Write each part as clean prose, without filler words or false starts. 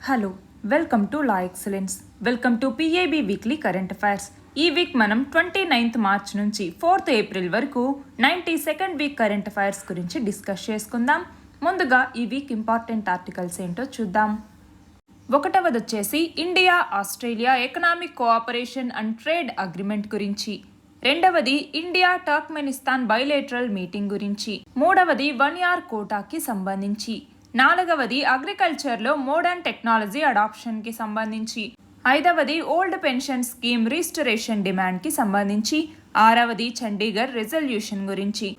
Hello welcome to law excellence. Welcome to PAB weekly current affairs. ఈ week మనం 29th March నుంచి 4th April వరకు 92nd week current affairs గురించి discuss చేసుకుందాం. ముందుగా ఈ వీక్ ఇంపార్టెంట్ ఆర్టికల్స్ ఏంటో చూద్దాం. ఒకటవది వచ్చేసి India Australia economic cooperation and trade agreement గురించి. రెండవది ఇండియా టర్క్మెనిస్తాన్ బైలేటరల్ మీటింగ్ గురించి. మూడవది 1 year కోటాకి సంబంధించి. నాలుగవది అగ్రికల్చర్లో మోడర్న్ టెక్నాలజీ అడాప్షన్కి సంబంధించి. ఐదవది ఓల్డ్ పెన్షన్ స్కీమ్ రీస్టరేషన్ డిమాండ్కి సంబంధించి. ఆరవది చండీగఢ్ రెజల్యూషన్ గురించి.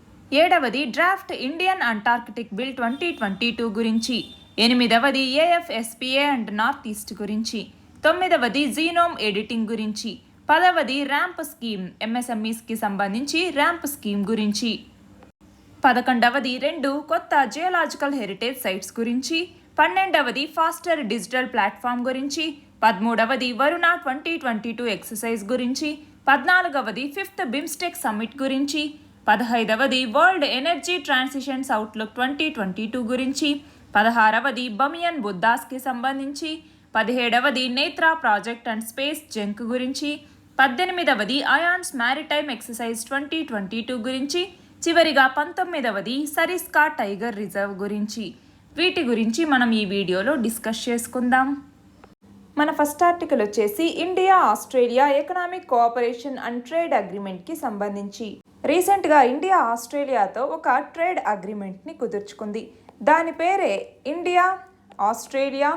ఏడవది డ్రాఫ్ట్ ఇండియన్ అంటార్కిటిక్ బిల్ 2022 గురించి. ఎనిమిదవది ఏఎఫ్ఎస్పిఏ అండ్ నార్త్ ఈస్ట్ గురించి. తొమ్మిదవది జీనోమ్ ఎడిటింగ్ గురించి. పదవది ర్యాంప్ స్కీమ్ ఎంఎస్ఎంఈస్కి సంబంధించి ర్యాంప్ స్కీమ్ గురించి. 11వది 2 కొత్త జియోలాజికల్ హెరిటేజ్ సైట్స్ గురించి. 12వది ఫాస్టర్ డిజిటల్ ప్లాట్ఫామ్ గురించి. 13వది వరుణ 2022 ఎక్సర్సైజ్ గురించి. 14వది 5th బిమ్స్టెక్ సమ్మిట్ గురించి. 15వది వరల్డ్ ఎనర్జీ ట్రాన్సిషన్స్ అవుట్లుక్ 2022 గురించి. 16వది బమియన్ బుద్ధాస్కి సంబంధించి. 17వది Netra project and space junk గురించి. 18వది అయాన్స్ మ్యారిటైమ్ ఎక్సర్సైజ్ 2022 గురించి. చివరిగా 19వది సరిస్కా టైగర్ రిజర్వ్ గురించి. వీటి గురించి మనం ఈ వీడియోలో డిస్కస్ చేసుకుందాం. మన ఫస్ట్ ఆర్టికల్ వచ్చేసి India Australia economic cooperation and trade అగ్రిమెంట్కి సంబంధించి. రీసెంట్గా ఇండియా ఆస్ట్రేలియాతో ఒక ట్రేడ్ అగ్రిమెంట్ని కుదుర్చుకుంది. దాని పేరే India Australia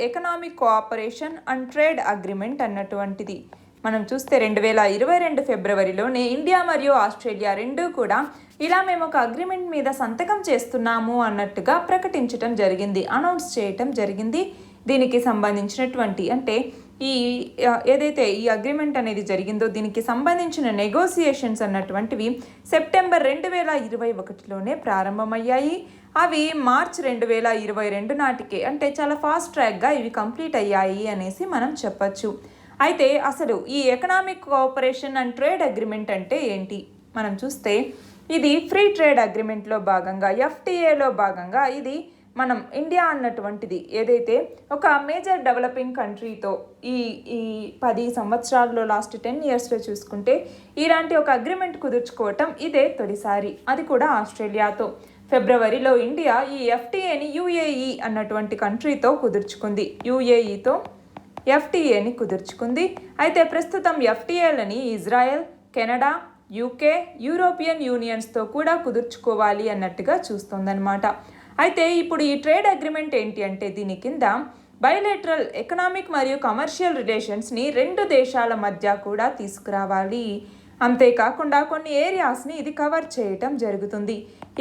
economic cooperation and trade agreement అన్నటువంటిది. మనం చూస్తే 2022 ఫిబ్రవరిలోనే ఇండియా మరియు ఆస్ట్రేలియా రెండూ కూడా ఇలా మేము ఒక అగ్రిమెంట్ మీద సంతకం చేస్తున్నాము అన్నట్టుగా ప్రకటించడం జరిగింది, అనౌన్స్ చేయటం జరిగింది. దీనికి సంబంధించినటువంటి అంటే ఏదైతే ఈ అగ్రిమెంట్ అనేది జరిగిందో దీనికి సంబంధించిన నెగోసియేషన్స్ అన్నటువంటివి సెప్టెంబర్ 2021లోనే ప్రారంభమయ్యాయి. అవి మార్చ్ 2022 నాటికే అంటే చాలా ఫాస్ట్ ట్రాక్గా ఇవి కంప్లీట్ అయ్యాయి అనేసి మనం చెప్పచ్చు. అయితే అసలు ఈ economic cooperation and trade agreement అంటే ఏంటి మనం చూస్తే ఇది ఫ్రీ ట్రేడ్ అగ్రిమెంట్లో భాగంగా ఎఫ్టీఏలో భాగంగా ఇది మనం ఇండియా అన్నటువంటిది ఏదైతే ఒక మేజర్ డెవలపింగ్ కంట్రీతో ఈ 10 సంవత్సరాల్లో లాస్ట్ 10 yearsలో చూసుకుంటే ఇలాంటి ఒక అగ్రిమెంట్ కుదుర్చుకోవటం ఇదే తొలిసారి, అది కూడా ఆస్ట్రేలియాతో. ఫిబ్రవరిలో ఇండియా ఈ ఎఫ్టీఏని యుఏఈ అన్నటువంటి కంట్రీతో కుదుర్చుకుంది, యుఏఈతో ఎఫ్టీఏని కుదుర్చుకుంది. అయితే ప్రస్తుతం ఎఫ్టీఏలని ఇజ్రాయెల్, కెనడా, యూకే, యూరోపియన్ యూనియన్స్తో కూడా కుదుర్చుకోవాలి అన్నట్టుగా చూస్తోందనమాట. అయితే ఇప్పుడు ఈ ట్రేడ్ అగ్రిమెంట్ ఏంటి అంటే దీని కింద బైలేటరల్ ఎకనామిక్ మరియు కమర్షియల్ రిలేషన్స్ని రెండు దేశాల మధ్య కూడా తీసుకురావాలి. అంతేకాకుండా కొన్ని ఏరియాస్ని ఇది కవర్ చేయటం జరుగుతుంది.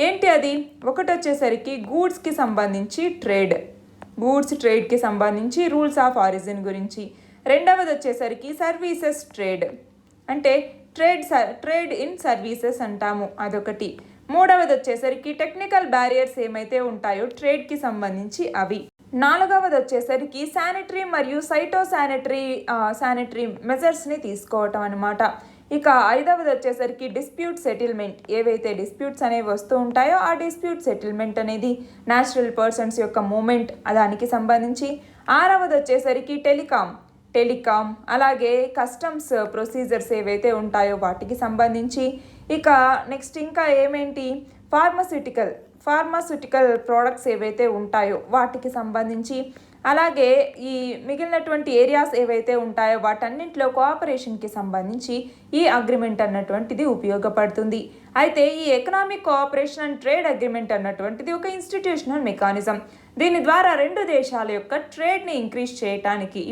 ఏంటి అది? ఒకటి వచ్చేసరికి గూడ్స్కి సంబంధించి గూడ్స్ ట్రేడ్కి సంబంధించి రూల్స్ ఆఫ్ ఆరిజిన్ గురించి. రెండవది వచ్చేసరికి సర్వీసెస్ ట్రేడ్ అంటే ట్రేడ్ ఇన్ సర్వీసెస్ అంటాము, అదొకటి. మూడవది వచ్చేసరికి టెక్నికల్ బ్యారియర్స్ ఏమైతే ఉంటాయో ట్రేడ్కి సంబంధించి అవి. నాలుగవది వచ్చేసరికి శానిటరీ మరియు శానిటరీ మెజర్స్ని తీసుకోవటం అనమాట. ఇక ఐదవది వచ్చేసరికి డిస్ప్యూట్ సెటిల్మెంట్, ఏవైతే డిస్ప్యూట్స్ అనేవి వస్తూ ఉంటాయో ఆ డిస్ప్యూట్ సెటిల్మెంట్ అనేది న్యాచురల్ పర్సన్స్ యొక్క మూమెంట్ దానికి సంబంధించి. ఆరవది వచ్చేసరికి టెలికాం అలాగే కస్టమ్స్ ప్రొసీజర్స్ ఏవైతే ఉంటాయో వాటికి సంబంధించి. ఇక నెక్స్ట్ ఇంకా ఏమేంటి ఫార్మాస్యూటికల్ ప్రోడక్ట్స్ ఏవైతే ఉంటాయో వాటికి సంబంధించి. అలాగే ఈ మిగిలినటువంటి ఏరియాస్ ఏవైతే ఉంటాయో వాటన్నింటిలో కోఆపరేషన్కి సంబంధించి ఈ అగ్రిమెంట్ అన్నటువంటిది ఉపయోగపడుతుంది. అయితే ఈ economic cooperation and trade agreement అన్నటువంటిది ఒక ఇన్స్టిట్యూషనల్ మెకానిజం. దీని ద్వారా రెండు దేశాల యొక్క ట్రేడ్ని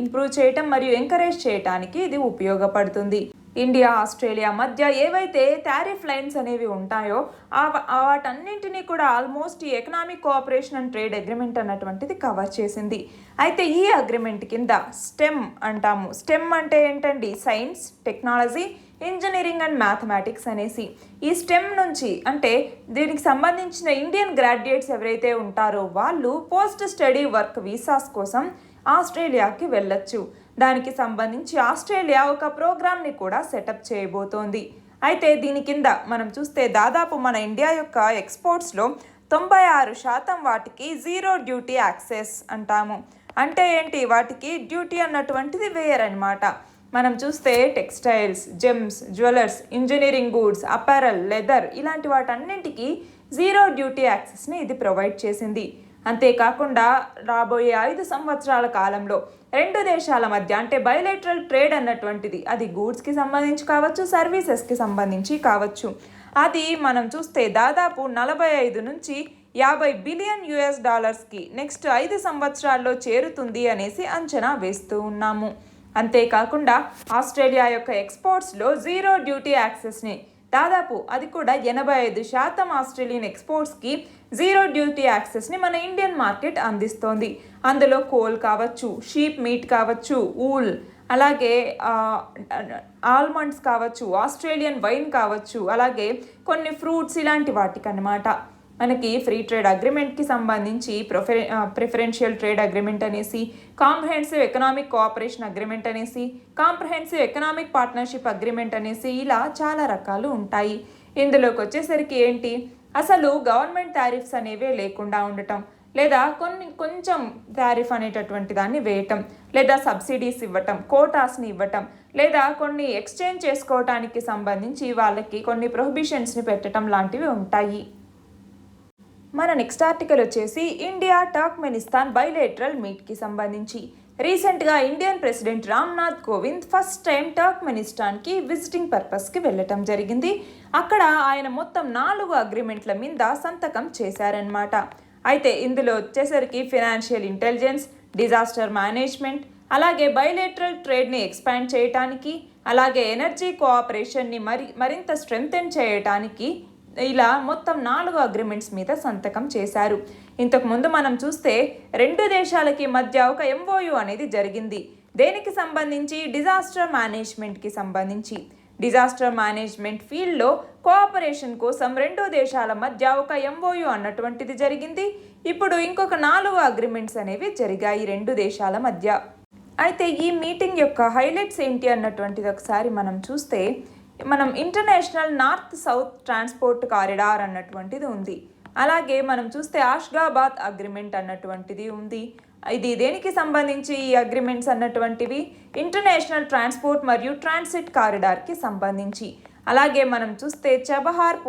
ఇంప్రూవ్ చేయటం మరియు ఎంకరేజ్ చేయటానికి ఇది ఉపయోగపడుతుంది. ఇండియా ఆస్ట్రేలియా మధ్య ఏవైతే టారిఫ్ లైన్స్ అనేవి ఉంటాయో వాటన్నింటినీ కూడా ఆల్మోస్ట్ ఈ economic cooperation and trade agreement అన్నటువంటిది కవర్ చేసింది. అయితే ఈ అగ్రిమెంట్ కింద స్టెమ్ అంటాము. స్టెమ్ అంటే ఏంటండి? Science, technology, engineering and mathematics అనేసి. ఈ స్టెమ్ నుంచి అంటే దీనికి సంబంధించిన ఇండియన్ గ్రాడ్యుయేట్స్ ఎవరైతే ఉంటారో వాళ్ళు పోస్ట్ స్టడీ వర్క్ వీసాస్ కోసం ఆస్ట్రేలియాకి వెళ్ళొచ్చు. దానికి సంబంధించి ఆస్ట్రేలియా ఒక ప్రోగ్రామ్ని కూడా సెటప్ చేయబోతోంది. అయితే దీని కింద మనం చూస్తే దాదాపు మన ఇండియా యొక్క ఎక్స్పోర్ట్స్లో 96% వాటికి జీరో డ్యూటీ యాక్సెస్ అంటాము. అంటే ఏంటి, వాటికి డ్యూటీ అన్నటువంటిది వేయరనమాట. మనం చూస్తే textiles, gems, jewellers, engineering goods, apparel, leather ఇలాంటి వాటన్నింటికి జీరో డ్యూటీ యాక్సెస్ని ఇది ప్రొవైడ్ చేసింది. అంతేకాకుండా రాబోయే 5 సంవత్సరాల కాలంలో రెండు దేశాల మధ్య అంటే బైలేటరల్ ట్రేడ్ అన్నటువంటిది, అది గూడ్స్కి సంబంధించి కావచ్చు, సర్వీసెస్కి సంబంధించి కావచ్చు, అది మనం చూస్తే దాదాపు 45 నుంచి 50 బిలియన్ US డాలర్స్కి నెక్స్ట్ 5 సంవత్సరాల్లో చేరుతుంది అనేసి అంచనా వేస్తూ ఉన్నాము. అంతేకాకుండా ఆస్ట్రేలియా యొక్క ఎక్స్పోర్ట్స్లో జీరో డ్యూటీ యాక్సెస్ని దాదాపు అది కూడా 85% ఆస్ట్రేలియన్ ఎక్స్పోర్ట్స్కి జీరో డ్యూటీ యాక్సెస్ని మన ఇండియన్ మార్కెట్ అందిస్తోంది. అందులో కోల్ కావచ్చు, షీప్ మీట్ కావచ్చు, ఊల్, అలాగే ఆల్మండ్స్ కావచ్చు, ఆస్ట్రేలియన్ వైన్ కావచ్చు, అలాగే కొన్ని ఫ్రూట్స్ ఇలాంటి వాటికి అన్నమాట. మనకి ఫ్రీ ట్రేడ్ అగ్రిమెంట్కి సంబంధించి ప్రిఫరెన్షియల్ ట్రేడ్ అగ్రిమెంట్ అనేసి, కాంప్రహెన్సివ్ ఎకనామిక్ కోఆపరేషన్ అగ్రిమెంట్ అనేసి, కాంప్రహెన్సివ్ ఎకనామిక్ పార్ట్నర్షిప్ అగ్రిమెంట్ అనేసి ఇలా చాలా రకాలు ఉంటాయి. ఇందులోకి వచ్చేసరికి ఏంటి, అసలు గవర్నమెంట్ టారిఫ్స్ అనేవే లేకుండా ఉండటం, లేదా కొంచెం టారిఫ్ అనేటటువంటి దాన్ని వేయటం, లేదా సబ్సిడీస్ ఇవ్వటం, కోటాస్ని ఇవ్వటం, లేదా కొన్ని ఎక్స్చేంజ్ చేసుకోవటానికి సంబంధించి వాళ్ళకి కొన్ని ప్రొహిబిషన్స్ని పెట్టడం లాంటివి ఉంటాయి. మన నెక్స్ట్ ఆర్టికల్ వచ్చేసి ఇండియా టర్క్మెనిస్తాన్ బైలేటరల్ మీట్కి సంబంధించి. రీసెంట్గా Indian president Ramnath Kovind first time టర్క్మెనిస్తాన్కి విజిటింగ్ పర్పస్కి వెళ్ళటం జరిగింది. అక్కడ ఆయన మొత్తం 4 అగ్రిమెంట్ల మీద సంతకం చేశారనమాట. అయితే ఇందులో వచ్చేసరికి ఫినాన్షియల్ ఇంటెలిజెన్స్, డిజాస్టర్ మేనేజ్మెంట్, అలాగే బైలేటరల్ ట్రేడ్ని ఎక్స్పాండ్ చేయటానికి, అలాగే ఎనర్జీ కోఆపరేషన్ని మరింత స్ట్రెంథెన్ చేయటానికి ఇలా మొత్తం 4 అగ్రిమెంట్స్ మీద సంతకం చేశారు. ఇంతకుముందు మనం చూస్తే రెండు దేశాలకి మధ్య ఒక MOU అనేది జరిగింది. దేనికి సంబంధించి, డిజాస్టర్ మేనేజ్మెంట్కి సంబంధించి. డిజాస్టర్ మేనేజ్మెంట్ ఫీల్డ్లో కోఆపరేషన్ కోసం రెండు దేశాల మధ్య ఒక MOU అన్నటువంటిది జరిగింది. ఇప్పుడు ఇంకొక 4 అగ్రిమెంట్స్ అనేవి జరిగాయి రెండు దేశాల మధ్య. అయితే ఈ మీటింగ్ యొక్క హైలైట్స్ ఏంటి అన్నటువంటిది ఒకసారి మనం చూస్తే, మనం international north south transport corridor అన్నటువంటిది ఉంది. అలాగే మనం చూస్తే ఆష్గాబాద్ అగ్రిమెంట్ అన్నటువంటిది ఉంది. ఇది దేనికి సంబంధించి ఈ అగ్రిమెంట్స్ అన్నటువంటివి, ఇంటర్నేషనల్ ట్రాన్స్పోర్ట్ మరియు ట్రాన్సిట్ కారిడార్కి సంబంధించి. అలాగే మనం చూస్తే చబహార్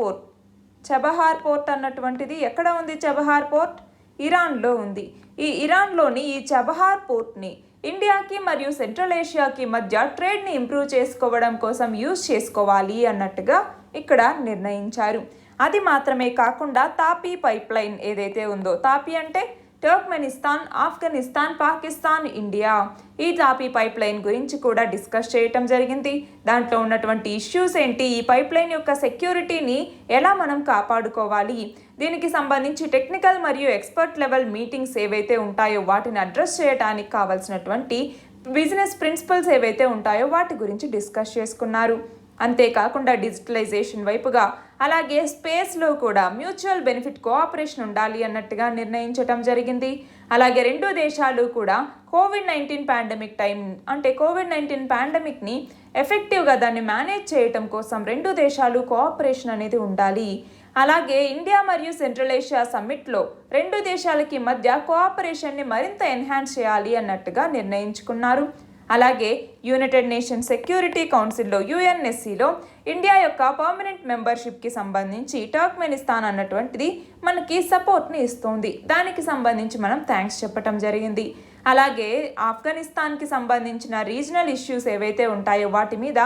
పోర్ట్ అన్నటువంటిది ఎక్కడ ఉంది? చబహార్ పోర్ట్ ఇరాన్లో ఉంది. ఈ ఇరాన్లోని ఈ చబహార్ పోర్ట్ని ఇండియాకి మరియు సెంట్రల్ ఏషియాకి మధ్య ట్రేడ్ని ఇంప్రూవ్ చేసుకోవడం కోసం యూజ్ చేసుకోవాలి అన్నట్టుగా ఇక్కడ నిర్ణయించారు. అది మాత్రమే కాకుండా తాపీ పైప్ లైన్ ఏదైతే ఉందో, తాపీ అంటే టర్క్మెనిస్తాన్, ఆఫ్ఘనిస్తాన్, పాకిస్తాన్, ఇండియా, ఈ తాపీ పైప్ లైన్ గురించి కూడా డిస్కస్ చేయటం జరిగింది. దాంట్లో ఉన్నటువంటి ఇష్యూస్ ఏంటి, ఈ పైప్ లైన్ యొక్క సెక్యూరిటీని ఎలా మనం కాపాడుకోవాలి, దీనికి సంబంధించి టెక్నికల్ మరియు ఎక్స్పర్ట్ లెవెల్ మీటింగ్స్ ఏవైతే ఉంటాయో వాటిని అడ్రస్ చేయడానికి కావాల్సినటువంటి బిజినెస్ ప్రిన్సిపల్స్ ఏవైతే ఉంటాయో వాటి గురించి డిస్కస్ చేసుకున్నారు. అంతేకాకుండా డిజిటలైజేషన్ వైపుగా, అలాగే స్పేస్లో కూడా మ్యూచువల్ బెనిఫిట్ కోఆపరేషన్ ఉండాలి అన్నట్టుగా నిర్ణయించటం జరిగింది. అలాగే రెండు దేశాలు కూడా కోవిడ్-19 పాండమిక్ కోవిడ్-19 పాండమిక్ని ఎఫెక్టివ్గా దాన్ని మేనేజ్ చేయటం కోసం రెండు దేశాలు కోఆపరేషన్ అనేది ఉండాలి. అలాగే ఇండియా మరియు సెంట్రల్ ఏషియా సమ్మిట్లో రెండు దేశాలకి మధ్య కోఆపరేషన్ని మరింత ఎన్హాన్స్ చేయాలి అన్నట్టుగా నిర్ణయించుకున్నారు. అలాగే యునైటెడ్ నేషన్స్ సెక్యూరిటీ కౌన్సిల్లో UNSCలో ఇండియా యొక్క పర్మనెంట్ మెంబర్షిప్కి సంబంధించి టర్క్మెనిస్తాన్ అన్నటువంటిది మనకి సపోర్ట్ని ఇస్తుంది. దానికి సంబంధించి మనం థ్యాంక్స్ చెప్పటం జరిగింది. అలాగే ఆఫ్ఘనిస్తాన్కి సంబంధించిన రీజనల్ ఇష్యూస్ ఏవైతే ఉంటాయో వాటి మీద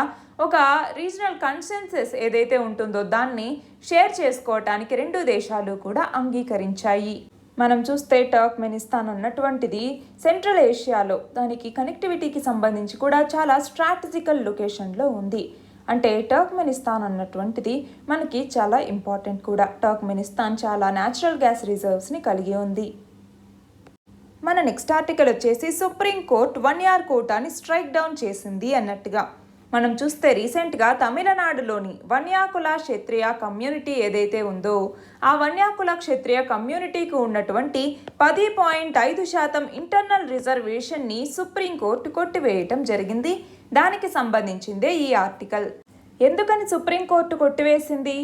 ఒక రీజనల్ కన్సెన్సస్ ఏదైతే ఉంటుందో దాన్ని షేర్ చేసుకోవటానికి రెండు దేశాలు కూడా అంగీకరించాయి. మనం చూస్తే టర్క్మెనిస్తాన్ అన్నటువంటిది సెంట్రల్ ఏషియాలో దానికి కనెక్టివిటీకి సంబంధించి కూడా చాలా స్ట్రాటజికల్ లొకేషన్లో ఉంది. అంటే టర్క్మెనిస్తాన్ అన్నటువంటిది మనకి చాలా ఇంపార్టెంట్ కూడా. టర్క్మెనిస్తాన్ చాలా న్యాచురల్ గ్యాస్ రిజర్వ్స్ని కలిగి ఉంది. మన నెక్స్ట్ ఆర్టికల్ వచ్చేసి సుప్రీంకోర్టు 1 year కోటాని స్ట్రైక్ డౌన్ చేసింది అన్నట్టుగా. మనం చూస్తే రీసెంట్గా తమిళనాడులోని వన్యాకుల క్షత్రియ కమ్యూనిటీ ఏదైతే ఉందో ఆ వన్యాకుల క్షత్రియ కమ్యూనిటీకి ఉన్నటువంటి 10.5% ఇంటర్నల్ రిజర్వేషన్ని సుప్రీంకోర్టు కొట్టివేయటం జరిగింది. దానికి సంబంధించిందే ఈ ఆర్టికల్. ఎందుకని సుప్రీంకోర్టు కొట్టివేసింది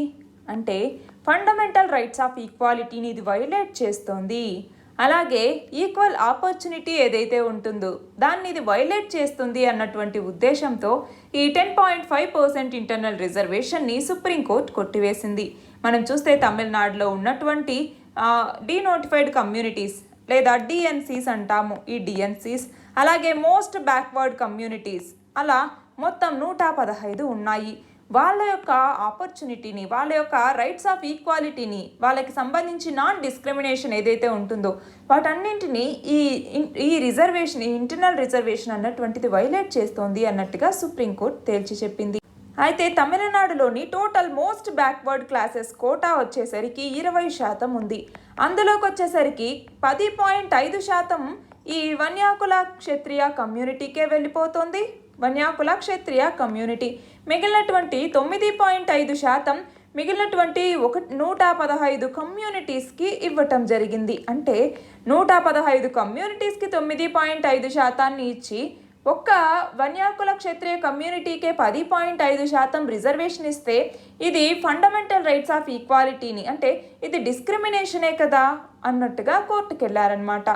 అంటే ఫండమెంటల్ రైట్స్ ఆఫ్ ఈక్వాలిటీని ఇది వైలేట్ చేస్తోంది. అలాగే ఈక్వల్ ఆపర్చునిటీ ఏదైతే ఉంటుందో దాన్ని ఇది వైలేట్ చేస్తుంది అన్నటువంటి ఉద్దేశంతో ఈ 10.5% ఇంటర్నల్ రిజర్వేషన్ని సుప్రీంకోర్టు కొట్టివేసింది. మనం చూస్తే తమిళనాడులో ఉన్నటువంటి డీనోటిఫైడ్ కమ్యూనిటీస్ లేదా డిఎన్సీస్ అంటాము. ఈ డిఎన్సీస్ అలాగే మోస్ట్ బ్యాక్వర్డ్ కమ్యూనిటీస్ అలా మొత్తం 115 ఉన్నాయి. వాళ్ళ యొక్క ఆపర్చునిటీని, వాళ్ళ యొక్క రైట్స్ ఆఫ్ ఈక్వాలిటీని, వాళ్ళకి సంబంధించి నాన్ డిస్క్రిమినేషన్ ఏదైతే ఉంటుందో వాటన్నింటినీ ఈ రిజర్వేషన్, ఈ ఇంటర్నల్ రిజర్వేషన్ అన్నటువంటిది వైలేట్ చేస్తోంది అన్నట్టుగా సుప్రీంకోర్టు తేల్చి చెప్పింది. అయితే తమిళనాడులోని total most backward classes quota వచ్చేసరికి 20% ఉంది. అందులోకి వచ్చేసరికి 10.5% ఈ వన్యాకుల క్షత్రియ కమ్యూనిటీకే వెళ్ళిపోతుంది. వన్యాకుల క్షత్రియ కమ్యూనిటీ మిగిలినటువంటి 9.5% మిగిలినటువంటి 115 కమ్యూనిటీస్కి ఇవ్వటం జరిగింది. అంటే 115 కమ్యూనిటీస్కి 9.5% ఇచ్చి ఒక్క వన్యాకుల క్షత్రియ కమ్యూనిటీకే 10.5% రిజర్వేషన్ ఇస్తే ఇది ఫండమెంటల్ రైట్స్ ఆఫ్ ఈక్వాలిటీని, అంటే ఇది డిస్క్రిమినేషనే కదా అన్నట్టుగా కోర్టుకు వెళ్ళారనమాట.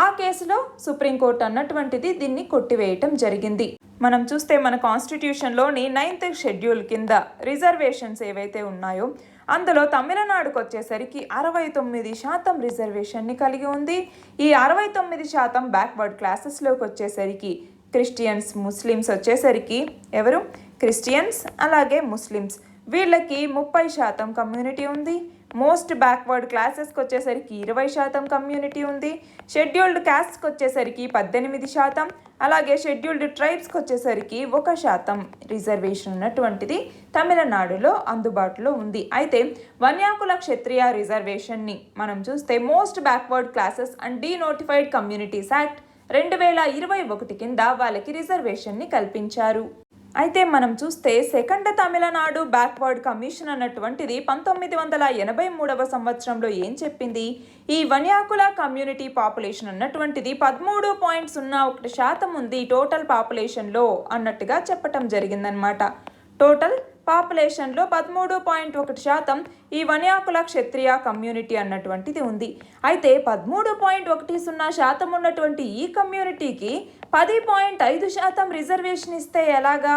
ఆ కేసులో సుప్రీంకోర్టు అన్నటువంటిది దీన్ని కొట్టివేయటం జరిగింది. మనం చూస్తే మన కాన్స్టిట్యూషన్లోని 9th షెడ్యూల్ కింద రిజర్వేషన్స్ ఏవైతే ఉన్నాయో అందులో తమిళనాడుకు వచ్చేసరికి 69% రిజర్వేషన్ని కలిగి ఉంది. ఈ 69% బ్యాక్వర్డ్ క్లాసెస్లోకి వచ్చేసరికి క్రిస్టియన్స్, ముస్లిమ్స్ వచ్చేసరికి ఎవరు క్రిస్టియన్స్ అలాగే ముస్లిమ్స్ వీళ్ళకి 30% కమ్యూనిటీ ఉంది. మోస్ట్ బ్యాక్వర్డ్ క్లాసెస్కి వచ్చేసరికి 20% కమ్యూనిటీ ఉంది. షెడ్యూల్డ్ క్యాస్ట్కి వచ్చేసరికి 18%, అలాగే షెడ్యూల్డ్ ట్రైబ్స్కి వచ్చేసరికి 1% రిజర్వేషన్ ఉన్నటువంటిది తమిళనాడులో అందుబాటులో ఉంది. అయితే వన్యాకుల క్షత్రియ రిజర్వేషన్ని మనం చూస్తే most backward classes and denotified communities act 2021 కింద వాళ్ళకి రిజర్వేషన్ని కల్పించారు. అయితే మనం చూస్తే సెకండ్ తమిళనాడు బ్యాక్వర్డ్ కమిషన్ అన్నటువంటిది 1983 సంవత్సరంలో ఏం చెప్పింది, ఈ వన్యాకుల కమ్యూనిటీ పాపులేషన్ అన్నటువంటిది 13.01% ఉంది టోటల్ పాపులేషన్లో అన్నట్టుగా చెప్పటం జరిగిందనమాట. టోటల్ పాపులేషన్లో 13.1% ఈ వన్యాకుల క్షత్రియ కమ్యూనిటీ అన్నటువంటిది ఉంది. అయితే 13.10% ఉన్నటువంటి ఈ కమ్యూనిటీకి 10.5% రిజర్వేషన్ ఇస్తే ఎలాగా,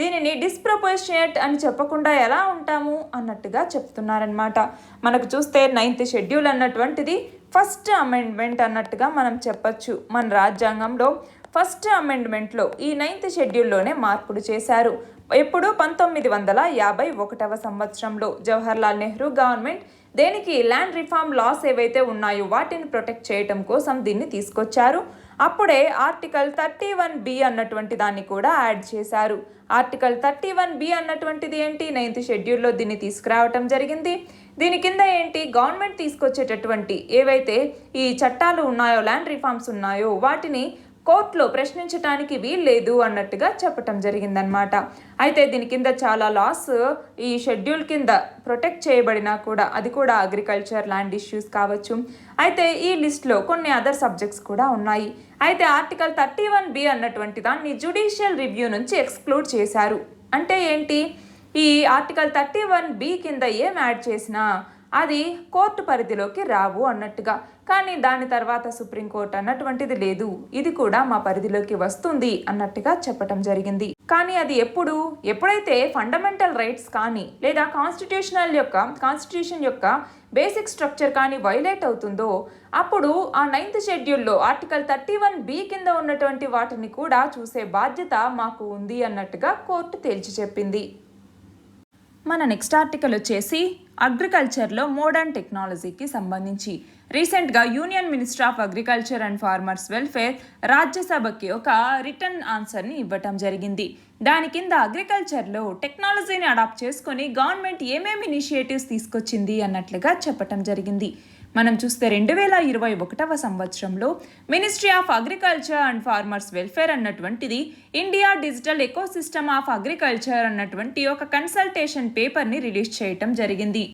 దీనిని డిస్ప్రపోర్షనేట్ అని చెప్పకుండా ఎలా ఉంటాము అన్నట్టుగా చెప్తున్నారనమాట. మనకు చూస్తే 9th షెడ్యూల్ అన్నటువంటిది ఫస్ట్ అమెండ్మెంట్ అన్నట్టుగా మనం చెప్పచ్చు. మన రాజ్యాంగంలో ఫస్ట్ అమెండ్మెంట్లో ఈ 9th షెడ్యూల్లోనే మార్పులు చేశారు. ఎప్పుడు 1951 సంవత్సరంలో జవహర్లాల్ నెహ్రూ గవర్నమెంట్ దేనికి ల్యాండ్ రిఫార్మ్ లాస్ ఏవైతే ఉన్నాయో వాటిని ప్రొటెక్ట్ చేయటం కోసం దీన్ని తీసుకొచ్చారు. అప్పుడే ఆర్టికల్ 31B అన్నటువంటి దాన్ని కూడా యాడ్ చేశారు. ఆర్టికల్ 31B అన్నటువంటిది ఏంటి, 9th షెడ్యూల్లో దీన్ని తీసుకురావటం జరిగింది. దీని కింద ఏంటి, గవర్నమెంట్ తీసుకొచ్చేటటువంటి ఏవైతే ఈ చట్టాలు ఉన్నాయో, ల్యాండ్ రిఫార్మ్స్ ఉన్నాయో వాటిని కోర్టులో ప్రశ్నించడానికి వీల్లేదు అన్నట్టుగా చెప్పటం జరిగిందనమాట. అయితే దీని కింద చాలా లాస్ ఈ షెడ్యూల్ కింద ప్రొటెక్ట్ చేయబడినా కూడా అది కూడా అగ్రికల్చర్, ల్యాండ్ ఇష్యూస్ కావచ్చు. అయితే ఈ లిస్ట్లో కొన్ని అదర్ సబ్జెక్ట్స్ కూడా ఉన్నాయి. అయితే ఆర్టికల్ 31B అన్నటువంటి దాన్ని జ్యుడిషియల్ రివ్యూ నుంచి ఎక్స్క్లూడ్ చేశారు. అంటే ఏంటి, ఈ ఆర్టికల్ 31B కింద ఏం యాడ్ చేసినా అది కోర్టు పరిధిలోకి రావు అన్నట్టుగా. కానీ దాని తర్వాత సుప్రీంకోర్టు అన్నటువంటిది లేదు, ఇది కూడా మా పరిధిలోకి వస్తుంది అన్నట్టుగా చెప్పటం జరిగింది. కానీ అది ఎప్పుడైతే ఫండమెంటల్ రైట్స్ కానీ లేదా కాన్స్టిట్యూషన్ యొక్క బేసిక్ స్ట్రక్చర్ కానీ వైలేట్ అవుతుందో అప్పుడు ఆ 9th షెడ్యూల్లో ఆర్టికల్ 31B కింద ఉన్నటువంటి వాటిని కూడా చూసే బాధ్యత మాకు ఉంది అన్నట్టుగా కోర్టు తేల్చి చెప్పింది. మన నెక్స్ట్ ఆర్టికల్ వచ్చేసి అగ్రికల్చర్లో మోడర్న్ టెక్నాలజీకి సంబంధించి రీసెంట్గా union minister of agriculture and farmers welfare రాజ్యసభకి ఒక రిటర్న్ ఆన్సర్ని ఇవ్వటం జరిగింది. దాని కింద అగ్రికల్చర్లో టెక్నాలజీని అడాప్ట్ చేసుకొని గవర్నమెంట్ ఏమేమి ఇనిషియేటివ్స్ తీసుకొచ్చింది అన్నట్లుగా చెప్పటం జరిగింది. మనం చూస్తే 2021 సంవత్సరంలో ministry of agriculture and farmers welfare అన్నటువంటిది India digital ecosystem of agriculture అన్నటువంటి ఒక కన్సల్టేషన్ పేపర్ని రిలీజ్ చేయటం జరిగింది.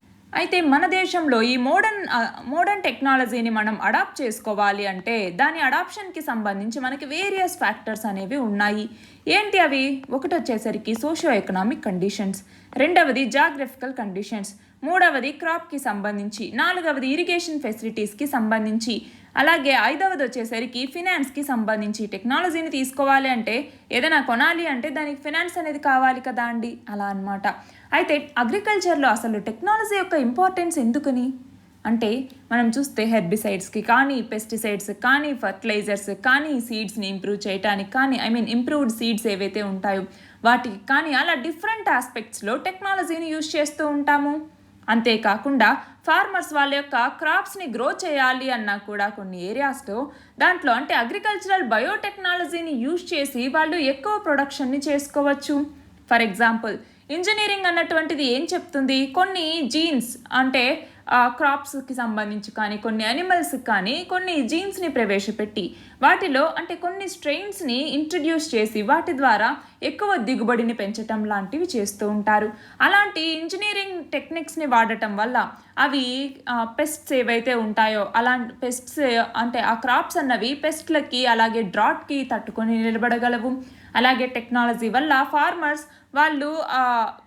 అయితే మన దేశంలో ఈ మోడర్న్ టెక్నాలజీని మనం అడాప్ట్ చేసుకోవాలి అంటే దాని అడాప్షన్కి సంబంధించి మనకి వేరియస్ ఫ్యాక్టర్స్ అనేవి ఉన్నాయి. ఏంటి అవి, ఒకటి వచ్చేసరికి సోషియో ఎకనామిక్ కండిషన్స్, రెండవది జాగ్రఫికల్ కండిషన్స్, మూడవది క్రాప్కి సంబంధించి, నాలుగవది ఇరిగేషన్ ఫెసిలిటీస్కి సంబంధించి, అలాగే ఐదవది వచ్చేసరికి ఫినాన్స్కి సంబంధించి. టెక్నాలజీని తీసుకోవాలి అంటే, ఏదైనా కొనాలి అంటే దానికి ఫినాన్స్ అనేది కావాలి కదా అండి, అలా అన్నమాట. అయితే అగ్రికల్చర్లో అసలు టెక్నాలజీ యొక్క ఇంపార్టెన్స్ ఎందుకని అంటే, మనం చూస్తే హెర్బిసైడ్స్కి కానీ, పెస్టిసైడ్స్ కానీ, ఫర్టిలైజర్స్ కానీ, సీడ్స్ని ఇంప్రూవ్ చేయడానికి కానీ, ఇంప్రూవ్డ్ సీడ్స్ ఏవైతే ఉంటాయో వాటికి కానీ, అలా డిఫరెంట్ ఆస్పెక్ట్స్లో టెక్నాలజీని యూజ్ చేస్తూ ఉంటాము. అంతేకాకుండా ఫార్మర్స్ వాళ్ళ యొక్క క్రాప్స్ని గ్రో చేయాలి అన్నా కూడా కొన్ని ఏరియాస్లో దాంట్లో అగ్రికల్చరల్ బయోటెక్నాలజీని యూజ్ చేసి వాళ్ళు ఎక్కువ ప్రొడక్షన్ని చేసుకోవచ్చు. ఫర్ ఎగ్జాంపుల్, ఇంజనీరింగ్ అన్నటువంటిది ఏం చెప్తుంది, కొన్ని జీన్స్ క్రాప్స్కి సంబంధించి కానీ, కొన్ని యానిమల్స్కి కానీ కొన్ని జీన్స్ని ప్రవేశపెట్టి వాటిలో కొన్ని స్ట్రెయిన్స్ని ఇంట్రడ్యూస్ చేసి వాటి ద్వారా ఎక్కువ దిగుబడిని పెంచటం లాంటివి చేస్తూ ఉంటారు. అలాంటి ఇంజనీరింగ్ టెక్నిక్స్ని వాడటం వల్ల అవి పెస్ట్స్ ఏవైతే ఉంటాయో అలాంటి పెస్ట్స్ ఆ క్రాప్స్ అన్నవి పెస్ట్లకి అలాగే డ్రాట్కి తట్టుకొని నిలబడగలవు. అలాగే టెక్నాలజీ వల్ల ఫార్మర్స్ వాళ్ళు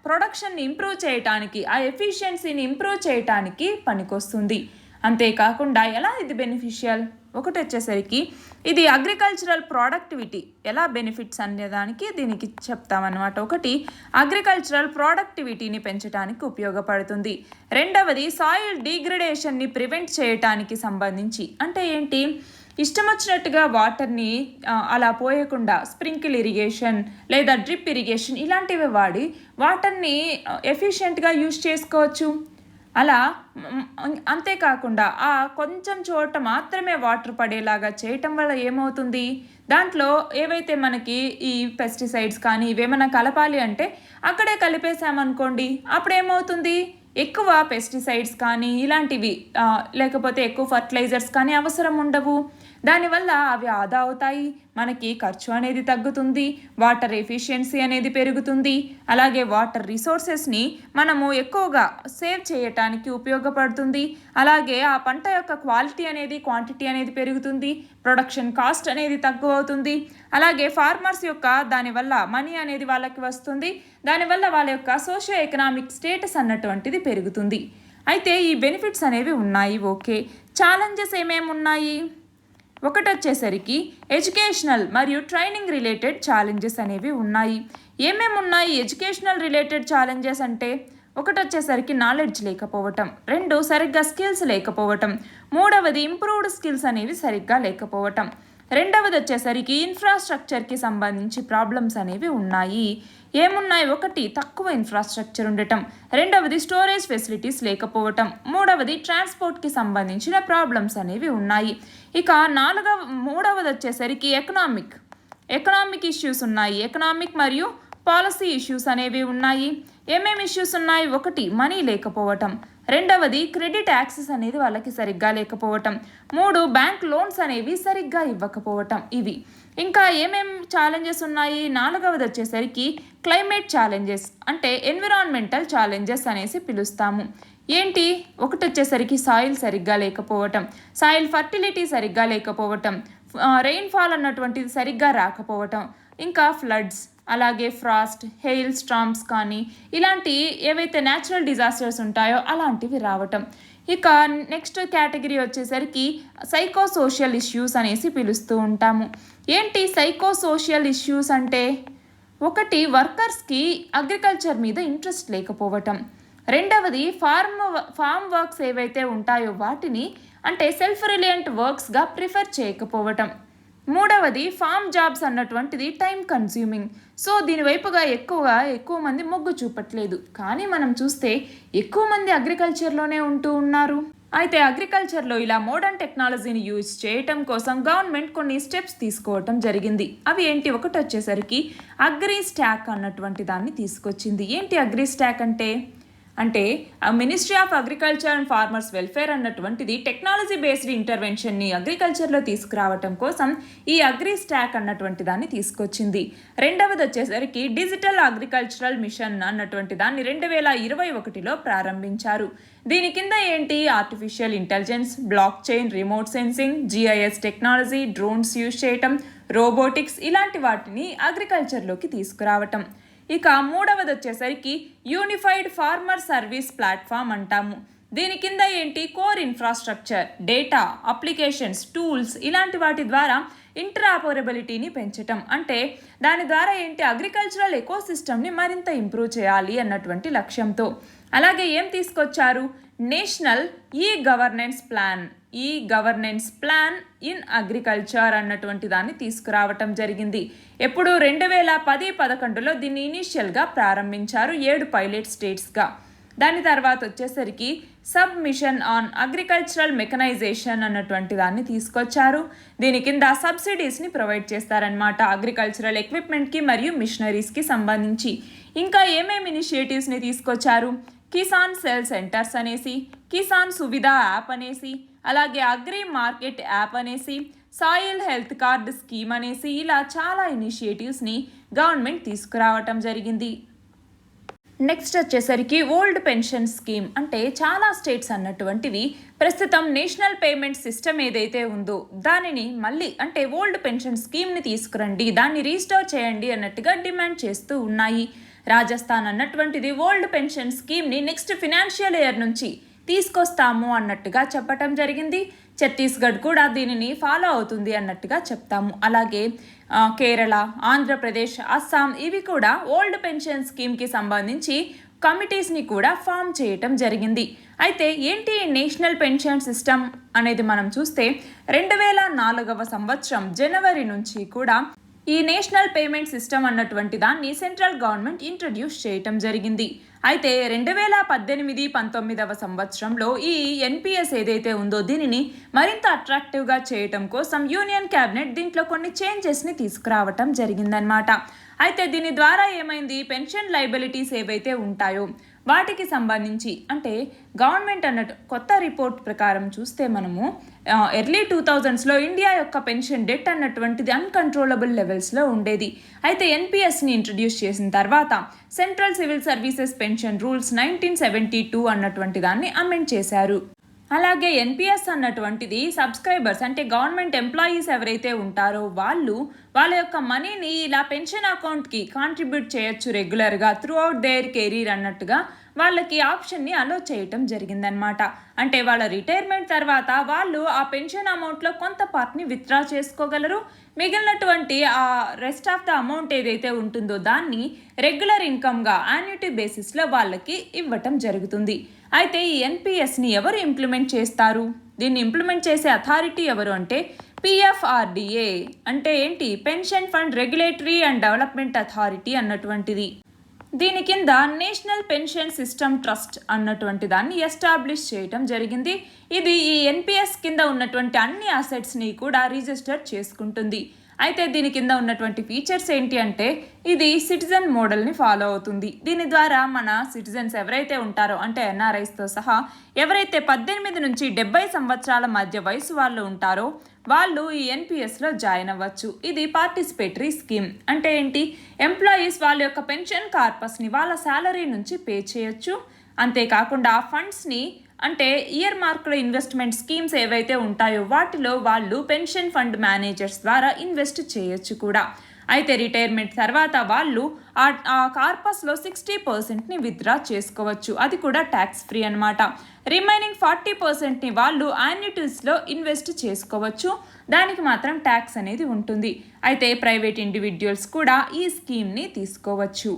ప్రొడక్షన్ని ఇంప్రూవ్ చేయటానికి, ఆ ఎఫిషియన్సీని ఇంప్రూవ్ చేయటానికి పనికొస్తుంది. అంతేకాకుండా ఎలా ఇది బెనిఫిషియల్, ఒకటి వచ్చేసరికి ఇది అగ్రికల్చరల్ ప్రొడక్టివిటీ ఎలా బెనిఫిట్స్ అనేదానికి దీనికి చెప్తామన్నమాట. ఒకటి, అగ్రికల్చరల్ ప్రొడక్టివిటీని పెంచడానికి ఉపయోగపడుతుంది. రెండవది, సాయిల్ డిగ్రేడేషన్ని ప్రివెంట్ చేయటానికి సంబంధించి. అంటే ఏంటి, ఇష్టం వచ్చినట్టుగా వాటర్ని అలా పోయకుండా స్ప్రింకిల్ ఇరిగేషన్ లేదా డ్రిప్ ఇరిగేషన్ ఇలాంటివి వాడి వాటర్ని ఎఫిషియెంట్గా యూజ్ చేసుకోవచ్చు. అలా అంతేకాకుండా ఆ కొంచెం చోట మాత్రమే వాటర్ పడేలాగా చేయటం వల్ల ఏమవుతుంది, దాంట్లో ఏవైతే మనకి ఈ పెస్టిసైడ్స్ కానీ ఇవేమైనా కలపాలి అంటే అక్కడే కలిపేసామనుకోండి, అప్పుడు ఏమవుతుంది, ఎక్కువ పెస్టిసైడ్స్ కానీ ఇలాంటివి లేకపోతే ఎక్కువ ఫర్టిలైజర్స్ కానీ అవసరం ఉండవు. దానివల్ల అవి ఆదా అవుతాయి, మనకి ఖర్చు అనేది తగ్గుతుంది, వాటర్ ఎఫిషియన్సీ అనేది పెరుగుతుంది. అలాగే వాటర్ రిసోర్సెస్ని మనము ఎక్కువగా సేవ్ చేయటానికి ఉపయోగపడుతుంది. అలాగే ఆ పంట యొక్క క్వాలిటీ అనేది, క్వాంటిటీ అనేది పెరుగుతుంది, ప్రొడక్షన్ కాస్ట్ అనేది తక్కువ అవుతుంది. అలాగే ఫార్మర్స్ యొక్క దానివల్ల మనీ అనేది వాళ్ళకి వస్తుంది, దానివల్ల వాళ్ళ యొక్క సోషియో ఎకనామిక్ స్టేటస్ అన్నటువంటిది పెరుగుతుంది. అయితే ఈ బెనిఫిట్స్ అనేవి ఉన్నాయి, ఓకే. ఛాలెంజెస్ ఏమేమి ఉన్నాయి, ఒకటి వచ్చేసరికి ఎడ్యుకేషనల్ మరియు ట్రైనింగ్ రిలేటెడ్ ఛాలెంజెస్ అనేవి ఉన్నాయి. ఏమేమి ఉన్నాయి ఎడ్యుకేషనల్ రిలేటెడ్ ఛాలెంజెస్ అంటే, ఒకటి వచ్చేసరికి నాలెడ్జ్ లేకపోవటం, రెండు సరిగ్గా స్కిల్స్ లేకపోవటం, మూడవది ఇంప్రూవ్డ్ స్కిల్స్ అనేవి సరిగ్గా లేకపోవటం, రెండవది వచ్చేసరికి ఇన్ఫ్రాస్ట్రక్చర్కి సంబంధించి ప్రాబ్లమ్స్ అనేవి ఉన్నాయి. ఏమున్నాయి, ఒకటి తక్కువ ఇన్ఫ్రాస్ట్రక్చర్ ఉండటం, రెండవది స్టోరేజ్ ఫెసిలిటీస్ లేకపోవటం, మూడవది ట్రాన్స్పోర్ట్కి సంబంధించిన ప్రాబ్లమ్స్ అనేవి ఉన్నాయి. ఇక మూడవది వచ్చేసరికి ఎకనామిక్ ఇష్యూస్ ఉన్నాయి. ఎకనామిక్ మరియు పాలసీ ఇష్యూస్ అనేవి ఉన్నాయి. ఏమేమి ఇష్యూస్ ఉన్నాయి, ఒకటి మనీ లేకపోవటం, రెండవది క్రెడిట్ యాక్సెస్ అనేది వాళ్ళకి సరిగ్గా లేకపోవటం, మూడు బ్యాంక్ లోన్స్ అనేవి సరిగ్గా ఇవ్వకపోవటం. ఇవి ఇంకా ఏమేమి ఛాలెంజెస్ ఉన్నాయి, నాలుగవది వచ్చేసరికి క్లైమేట్ ఛాలెంజెస్ ఎన్విరాన్మెంటల్ ఛాలెంజెస్ అనేసి పిలుస్తాము. ఏంటి, ఒకటి వచ్చేసరికి సాయిల్ సరిగ్గా లేకపోవటం, సాయిల్ ఫర్టిలిటీ సరిగ్గా లేకపోవటం, రెయిన్ఫాల్ అన్నటువంటిది సరిగ్గా రాకపోవటం, ఇంకా ఫ్లడ్స్, అలాగే ఫ్రాస్ట్, హెయిల్ స్టార్మ్స్ కానీ ఇలాంటి ఏవైతే న్యాచురల్ డిజాస్టర్స్ ఉంటాయో అలాంటివి రావటం. ఇక నెక్స్ట్ కేటగిరీ వచ్చేసరికి సైకోసోషల్ ఇష్యూస్ అనేసి పిలుస్తూ ఉంటాము. ఏంటి సైకోసోషల్ ఇష్యూస్ అంటే, ఒకటి వర్కర్స్కి అగ్రికల్చర్ మీద ఇంట్రెస్ట్ లేకపోవటం, రెండవది ఫార్మ్ వర్క్స్ ఏవైతే ఉంటాయో వాటిని సెల్ఫ్ రిలయంట్ వర్క్స్గా ప్రిఫర్ చేయకపోవటం, మూడవది ఫార్మ్ జాబ్స్ అన్నటువంటిది టైం కన్స్యూమింగ్. సో దీనివైపుగా ఎక్కువ మంది మొగ్గు చూపట్లేదు. కానీ మనం చూస్తే ఎక్కువ మంది అగ్రికల్చర్లోనే ఉంటూ ఉన్నారు. అయితే అగ్రికల్చర్లో ఇలా మోడర్న్ టెక్నాలజీని యూజ్ చేయటం కోసం గవర్నమెంట్ కొన్ని స్టెప్స్ తీసుకోవటం జరిగింది. అవి ఏంటి, ఒకటి వచ్చేసరికి అగ్రి స్టాక్ అన్నటువంటి దాన్ని తీసుకొచ్చింది. ఏంటి agri stock ministry of agriculture and farmers welfare అన్నటువంటిది టెక్నాలజీ బేస్డ్ ఇంటర్వెన్షన్ని అగ్రికల్చర్లో తీసుకురావటం కోసం ఈ అగ్రి స్టాక్ అన్నటువంటి దాన్ని తీసుకొచ్చింది. రెండవది వచ్చేసరికి డిజిటల్ అగ్రికల్చరల్ మిషన్ అన్నటువంటి దాన్ని 2021లో ప్రారంభించారు. దీని కింద ఏంటి, artificial intelligence, block chain, remote sensing, GIS technology, drones use చేయటం, రోబోటిక్స్ ఇలాంటి వాటిని అగ్రికల్చర్లోకి తీసుకురావటం. ఇక మూడవది వచ్చేసరికి యూనిఫైడ్ ఫార్మర్ సర్వీస్ ప్లాట్ఫామ్ అంటాము. దీని కింద ఏంటి, core infrastructure, data, applications, tools ఇలాంటి వాటి ద్వారా ఇంటరాపరబిలిటీని పెంచటం. అంటే దాని ద్వారా ఏంటి, అగ్రికల్చరల్ ఎకోసిస్టమ్ని మరింత ఇంప్రూవ్ చేయాలి అన్నటువంటి లక్ష్యంతో. అలాగే ఏం తీసుకొచ్చారు, national e governance plan in agriculture అన్నటువంటి దాన్ని తీసుకురావటం జరిగింది. ఎప్పుడు 2010-11లో దీన్ని ఇనీషియల్గా ప్రారంభించారు 7 పైలట్ స్టేట్స్గా. దాని తర్వాత వచ్చేసరికి sub mission on agricultural mechanisation అన్నటువంటి దాన్ని తీసుకొచ్చారు. దీని కింద సబ్సిడీస్ని ప్రొవైడ్ చేస్తారనమాట అగ్రికల్చరల్ ఎక్విప్మెంట్కి మరియు మిషనరీస్కి సంబంధించి. ఇంకా ఏమేమి ఇనిషియేటివ్స్ని తీసుకొచ్చారు, కిసాన్ సెల్ సెంటర్స్ అనేసి, కిసాన్ సువిధ యాప్ అనేసి, అలాగే అగ్రి మార్కెట్ యాప్ అనేసి, సాయిల్ హెల్త్ కార్డ్ స్కీమ్ అనేసి ఇలా చాలా ఇనిషియేటివ్స్ని గవర్నమెంట్ తీసుకురావటం జరిగింది. నెక్స్ట్ వచ్చేసరికి ఓల్డ్ పెన్షన్ స్కీమ్. అంటే చాలా స్టేట్స్ అన్నటువంటివి ప్రస్తుతం నేషనల్ పేమెంట్ సిస్టమ్ ఏదైతే ఉందో దానిని మళ్ళీ అంటే ఓల్డ్ పెన్షన్ స్కీమ్ని తీసుకురండి, దాన్ని రీస్టోర్ చేయండి అన్నట్టుగా డిమాండ్ చేస్తూ ఉన్నాయి. రాజస్థాన్ అన్నటువంటిది ఓల్డ్ పెన్షన్ స్కీమ్ని నెక్స్ట్ ఫినాన్షియల్ ఇయర్ నుంచి తీసుకొస్తాము అన్నట్టుగా చెప్పటం జరిగింది. ఛత్తీస్గఢ్ కూడా దీనిని ఫాలో అవుతుంది అన్నట్టుగా చెప్తాము. అలాగే కేరళ, ఆంధ్రప్రదేశ్, అస్సాం ఇవి కూడా ఓల్డ్ పెన్షన్ స్కీమ్కి సంబంధించి కమిటీస్ని కూడా ఫామ్ చేయటం జరిగింది. అయితే ఏంటి నేషనల్ పెన్షన్ సిస్టమ్ అనేది మనం చూస్తే 2004వ సంవత్సరం జనవరి నుంచి కూడా ఈ నేషనల్ పేమెంట్ సిస్టమ్ అన్నటువంటి దాన్ని సెంట్రల్ గవర్నమెంట్ ఇంట్రడ్యూస్ చేయటం జరిగింది. అయితే 2018-19వ సంవత్సరంలో ఈ ఎన్పిఎస్ ఏదైతే ఉందో దీనిని మరింత అట్రాక్టివ్గా చేయటం కోసం యూనియన్ క్యాబినెట్ దీంట్లో కొన్ని చేంజెస్ని తీసుకురావటం జరిగిందనమాట. అయితే దీని ద్వారా ఏమైంది, పెన్షన్ లయబిలిటీస్ ఏవైతే ఉంటాయో వాటికి సంబంధించి అంటే గవర్నమెంట్ అన్నట్టు కొత్త రిపోర్ట్ ప్రకారం చూస్తే మనము ఎర్లీ 2000స్లో ఇండియా యొక్క పెన్షన్ డెట్ అన్నటువంటిది అన్కంట్రోలబుల్ లెవెల్స్లో ఉండేది. అయితే ఎన్పిఎస్ని ఇంట్రడ్యూస్ చేసిన తర్వాత central civil services pension rules 1972 అన్నటువంటి దాన్ని అమెండ్ చేశారు. అలాగే ఎన్పిఎస్ అన్నటువంటిది సబ్స్క్రైబర్స్ అంటే గవర్నమెంట్ ఎంప్లాయీస్ ఎవరైతే ఉంటారో వాళ్ళ యొక్క మనీని ఇలా పెన్షన్ అకౌంట్కి కాంట్రిబ్యూట్ చేయొచ్చు రెగ్యులర్గా త్రూ అవుట్ దేర్ కెరీర్ అన్నట్టుగా వాళ్ళకి ఆప్షన్ని అలో చేయటం జరిగిందనమాట. అంటే వాళ్ళ రిటైర్మెంట్ తర్వాత వాళ్ళు ఆ పెన్షన్ అమౌంట్లో కొంత పార్ట్ని విత్డ్రా చేసుకోగలరు, మిగిలినటువంటి ఆ రెస్ట్ ఆఫ్ ద అమౌంట్ ఏదైతే ఉంటుందో దాన్ని రెగ్యులర్ ఇన్కమ్గా యాన్యుటీ బేసిస్లో వాళ్ళకి ఇవ్వటం జరుగుతుంది. అయితే ఈ ఎన్పిఎస్ని ఎవరు ఇంప్లిమెంట్ చేస్తారు, దీన్ని ఇంప్లిమెంట్ చేసే అథారిటీ ఎవరు అంటే పిఎఫ్ఆర్డిఏ. అంటే ఏంటి, pension fund regulatory and development authority అన్నటువంటిది. దీని కింద నేషనల్ పెన్షన్ సిస్టమ్ ట్రస్ట్ అన్నటువంటి దాన్ని ఎస్టాబ్లిష్ చేయటం జరిగింది. ఇది ఈ ఎన్పిఎస్ కింద ఉన్నటువంటి అన్ని అసెట్స్ని కూడా రిజిస్టర్ చేసుకుంటుంది. అయితే దీని కింద ఉన్నటువంటి ఫీచర్స్ ఏంటి అంటే ఇది సిటిజన్ మోడల్ని ఫాలో అవుతుంది. దీని ద్వారా మన సిటిజన్స్ ఎవరైతే ఉంటారో అంటే ఎన్ఆర్ఐస్తో సహా ఎవరైతే 18 నుంచి 70 సంవత్సరాల మధ్య వయసు వాళ్ళు ఉంటారో వాళ్ళు ఈ ఎన్పిఎస్లో జాయిన్ అవ్వచ్చు. ఇది పార్టిసిపేటరీ స్కీమ్. అంటే ఏంటి, ఎంప్లాయీస్ వాళ్ళ యొక్క పెన్షన్ కార్పస్ని వాళ్ళ శాలరీ నుంచి పే చేయొచ్చు. అంతేకాకుండా ఆ ఫండ్స్ని అంటే ఇయర్ మార్క్డ్ ఇన్వెస్ట్మెంట్ స్కీమ్స్ ఏవైతే ఉంటాయో వాటిలో వాళ్ళు పెన్షన్ ఫండ్ మేనేజర్స్ ద్వారా ఇన్వెస్ట్ చేయొచ్చు కూడా. అయితే రిటైర్మెంట్ తర్వాత వాళ్ళు ఆ కార్పస్లో 60%ని విత్డ్రా చేసుకోవచ్చు, అది కూడా ట్యాక్స్ ఫ్రీ అనమాట. రిమైనింగ్ 40%ని వాళ్ళు యాన్యుటీస్లో ఇన్వెస్ట్ చేసుకోవచ్చు, దానికి మాత్రం ట్యాక్స్ అనేది ఉంటుంది. అయితే ప్రైవేట్ ఇండివిజువల్స్ కూడా ఈ స్కీమ్ని తీసుకోవచ్చు.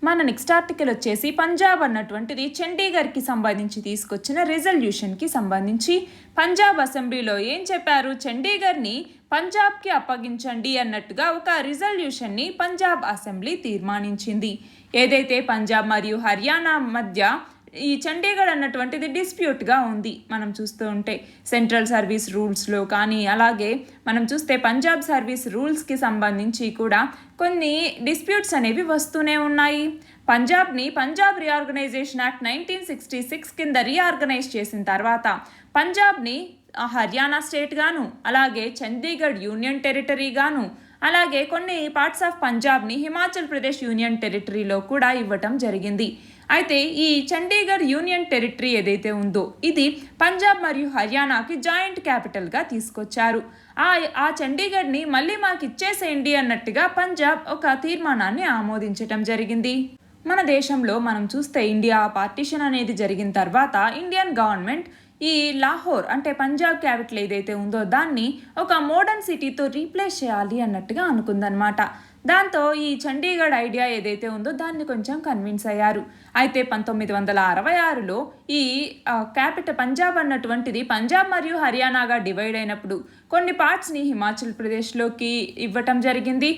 మన నెక్స్ట్ ఆర్టికల్ వచ్చేసి పంజాబ్ అన్నటువంటిది చండీగఢ్కి సంబంధించి తీసుకొచ్చిన రిజల్యూషన్కి సంబంధించి పంజాబ్ అసెంబ్లీలో ఏం చెప్పారు, చండీగఢ్ని పంజాబ్కి అప్పగించండి అన్నట్టుగా ఒక రిజల్యూషన్ని పంజాబ్ అసెంబ్లీ తీర్మానించింది. ఏదైతే పంజాబ్ మరియు హర్యానా మధ్య ఈ చండీగఢ్ అన్నటువంటిది డిస్ప్యూట్గా ఉంది. మనం చూస్తూ ఉంటే సెంట్రల్ సర్వీస్ రూల్స్లో కానీ అలాగే మనం చూస్తే పంజాబ్ సర్వీస్ రూల్స్కి సంబంధించి కూడా కొన్ని డిస్ప్యూట్స్ అనేవి వస్తూనే ఉన్నాయి. పంజాబ్ రీఆర్గనైజేషన్ యాక్ట్ 1966 కింద రీఆర్గనైజ్ చేసిన తర్వాత పంజాబ్ని హర్యానా స్టేట్ గాను అలాగే చండీగఢ్ యూనియన్ టెరిటరీ గాను అలాగే కొన్ని పార్ట్స్ ఆఫ్ పంజాబ్ని హిమాచల్ ప్రదేశ్ యూనియన్ టెరిటరీలో కూడా ఇవ్వటం జరిగింది. అయితే ఈ చండీగఢ్ యూనియన్ టెరిటరీ ఏదైతే ఉందో ఇది పంజాబ్ మరియు హర్యానాకి జాయింట్ క్యాపిటల్గా తీసుకొచ్చారు. ఆ చండీగఢ్ని మళ్ళీ మాకు ఇచ్చేసేయండి అన్నట్టుగా పంజాబ్ ఒక తీర్మానాన్ని ఆమోదించటం జరిగింది. మన దేశంలో మనం చూస్తే ఇండియా పార్టీషన్ అనేది జరిగిన తర్వాత ఇండియన్ గవర్నమెంట్ ఈ లాహోర్ అంటే పంజాబ్ క్యాపిటల్ ఏదైతే ఉందో దాన్ని ఒక మోడర్న్ సిటీతో రీప్లేస్ చేయాలి అన్నట్టుగా అనుకుందనమాట. దాంతో ఈ చండీగఢ్ ఐడియా ఏదైతే ఉందో దాన్ని కొంచెం కన్విన్స్ అయ్యారు. అయితే 1966లో ఈ క్యాపిటల్ పంజాబ్ అన్నటువంటిది పంజాబ్ మరియు హర్యానాగా డివైడ్ అయినప్పుడు కొన్ని పార్ట్స్ని హిమాచల్ ప్రదేశ్లోకి ఇవ్వటం జరిగింది.